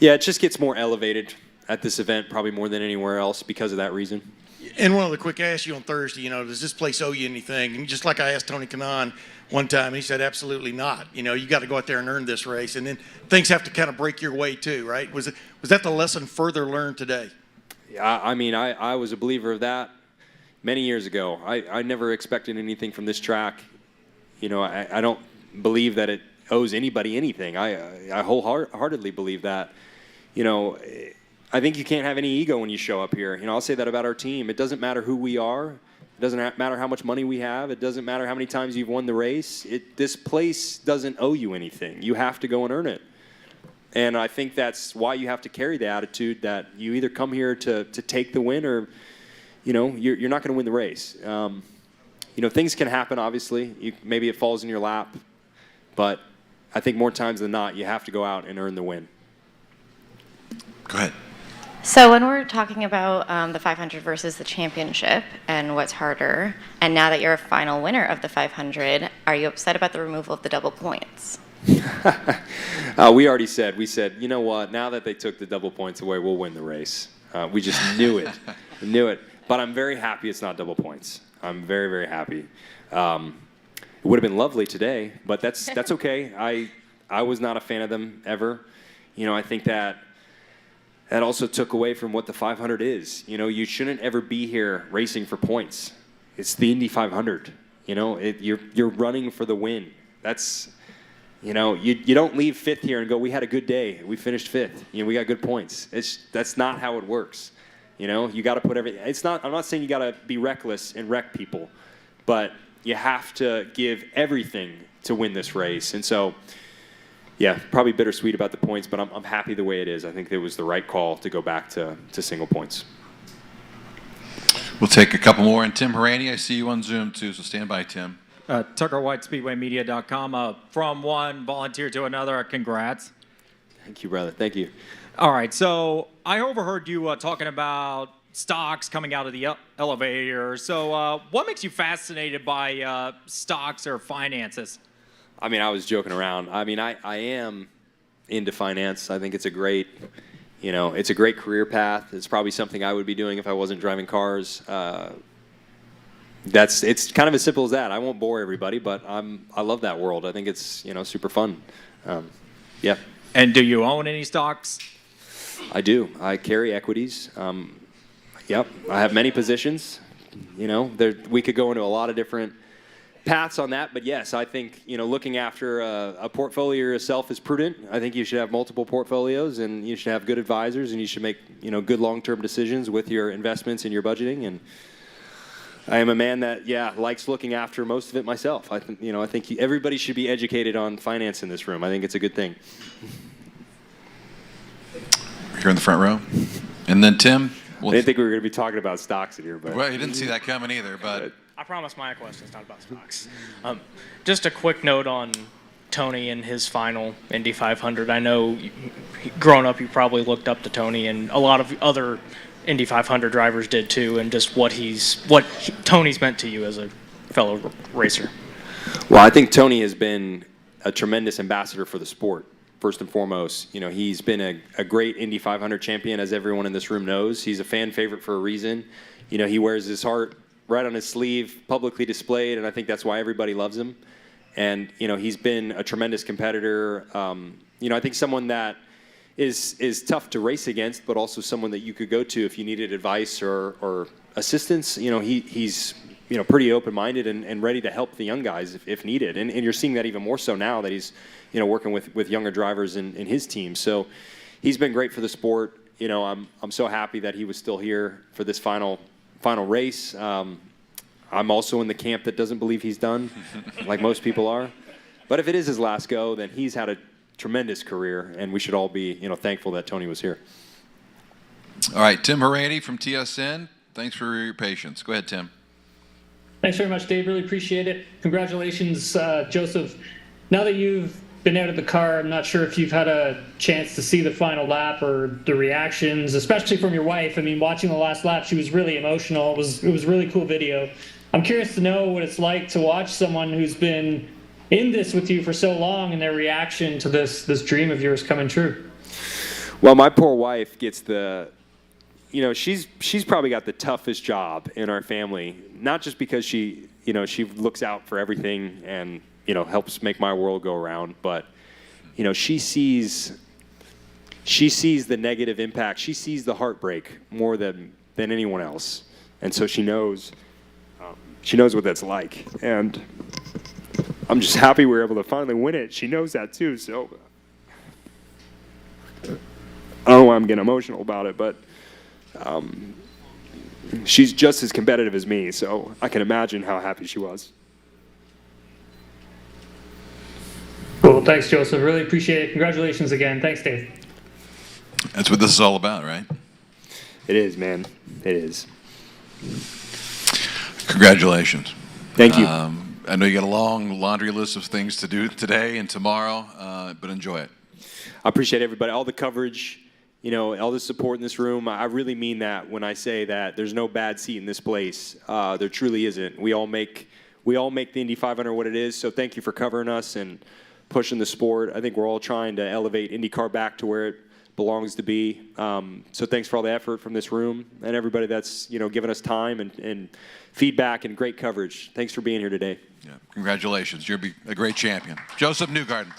yeah, it just gets more elevated at this event, probably more than anywhere else because of that reason. And one other quick, I asked you on Thursday, does this place owe you anything? And just like I asked Tony Kanaan one time, he said, absolutely not. You got to go out there and earn this race. And then things have to kind of break your way too, right? Was that the lesson further learned today? Yeah, I mean, I was a believer of that many years ago. I never expected anything from this track. I don't believe that it owes anybody anything. I wholeheartedly believe that. I think you can't have any ego when you show up here. I'll say that about our team. It doesn't matter who we are. It doesn't matter how much money we have. It doesn't matter how many times you've won the race. This place doesn't owe you anything. You have to go and earn it. And I think that's why you have to carry the attitude that you either come here to take the win or, you're not going to win the race. Things can happen, obviously. Maybe it falls in your lap. But I think more times than not, you have to go out and earn the win. Go ahead. So when we're talking about the 500 versus the championship and what's harder, and now that you're a final winner of the 500, are you upset about the removal of the double points? We already said, you know what, now that they took the double points away, we'll win the race. We just knew it. But I'm very happy it's not double points. I'm very, very happy. It would have been lovely today, but that's okay. I was not a fan of them ever. I think that also took away from what the 500 is. You shouldn't ever be here racing for points. It's the Indy 500. You're running for the win. That's, you don't leave 5th here and go, we had a good day. We finished 5th. We got good points. That's not how it works. You got to put everything. I'm not saying you got to be reckless and wreck people, but you have to give everything to win this race. And so, yeah, probably bittersweet about the points, but I'm happy the way it is. I think it was the right call to go back to single points. We'll take a couple more. And Tim Harani, I see you on Zoom too, so stand by, Tim. TuckerWhiteSpeedwayMedia.com. From one volunteer to another, congrats. Thank you, brother. Thank you. All right, so I overheard you talking about stocks coming out of the elevator. So what makes you fascinated by stocks or finances? I mean, I was joking around. I mean, I am into finance. I think it's a great, it's a great career path. It's probably something I would be doing if I wasn't driving cars. It's kind of as simple as that. I won't bore everybody, but I love that world. I think it's, super fun. Yeah. And do you own any stocks? I do. I carry equities. Yep. I have many positions. We could go into a lot of different paths on that, but yes, I think looking after a portfolio yourself is prudent. I think you should have multiple portfolios, and you should have good advisors, and you should make good long-term decisions with your investments and your budgeting. And I am a man that, likes looking after most of it myself. I think everybody should be educated on finance in this room. I think it's a good thing. Here in the front row. And then Tim. I didn't think we were going to be talking about stocks in here, but Well, you didn't see that coming either, but I promise my question's not about stocks. Just a quick note on Tony and his final Indy 500. I know growing up you probably looked up to Tony, and a lot of other Indy 500 drivers did too, and just what Tony's meant to you as a fellow racer. Well, I think Tony has been a tremendous ambassador for the sport. First and foremost, he's been a great Indy 500 champion, as everyone in this room knows. He's a fan favorite for a reason. He wears his heart right on his sleeve, publicly displayed, and I think that's why everybody loves him. And he's been a tremendous competitor. I think someone that is tough to race against, but also someone that you could go to if you needed advice or assistance. He's pretty open-minded and ready to help the young guys if needed. And you're seeing that even more so now that he's working with younger drivers in his team. So he's been great for the sport. I'm so happy that he was still here for this final race. I'm also in the camp that doesn't believe he's done, like most people are. But if it is his last go, then he's had a tremendous career, and we should all be thankful that Tony was here. all right, Tim Harady from TSN. Thanks for your patience. Go ahead, Tim. Thanks very much, Dave. Really appreciate it. Congratulations, Joseph. Now that you've been out of the car, I'm not sure if you've had a chance to see the final lap or the reactions, especially from your wife. I mean, watching the last lap, she was really emotional. It was a really cool video. I'm curious to know what it's like to watch someone who's been in this with you for so long and their reaction to this dream of yours coming true. Well, my poor wife gets she's probably got the toughest job in our family, not just because she looks out for everything and helps make my world go around, but she sees the negative impact. She sees the heartbreak more than anyone else, and so she knows what that's like. And I'm just happy we were able to finally win it. She knows that too, so I don't know why I'm getting emotional about it, but she's just as competitive as me, so I can imagine how happy she was. Cool. Thanks, Joseph. Really appreciate it. Congratulations again. Thanks, Dave. That's what this is all about, right? It is, man. It is. Congratulations. Thank you. I know you got a long laundry list of things to do today and tomorrow, but enjoy it. I appreciate everybody, all the coverage, all the support in this room. I really mean that when I say that there's no bad seat in this place. There truly isn't. We all make the Indy 500 what it is, so thank you for covering us and pushing the sport. I think we're all trying to elevate IndyCar back to where it belongs to be. So thanks for all the effort from this room and everybody that's given us time and feedback and great coverage. Thanks for being here today. Yeah, congratulations. You'll be a great champion. Joseph Newgarden.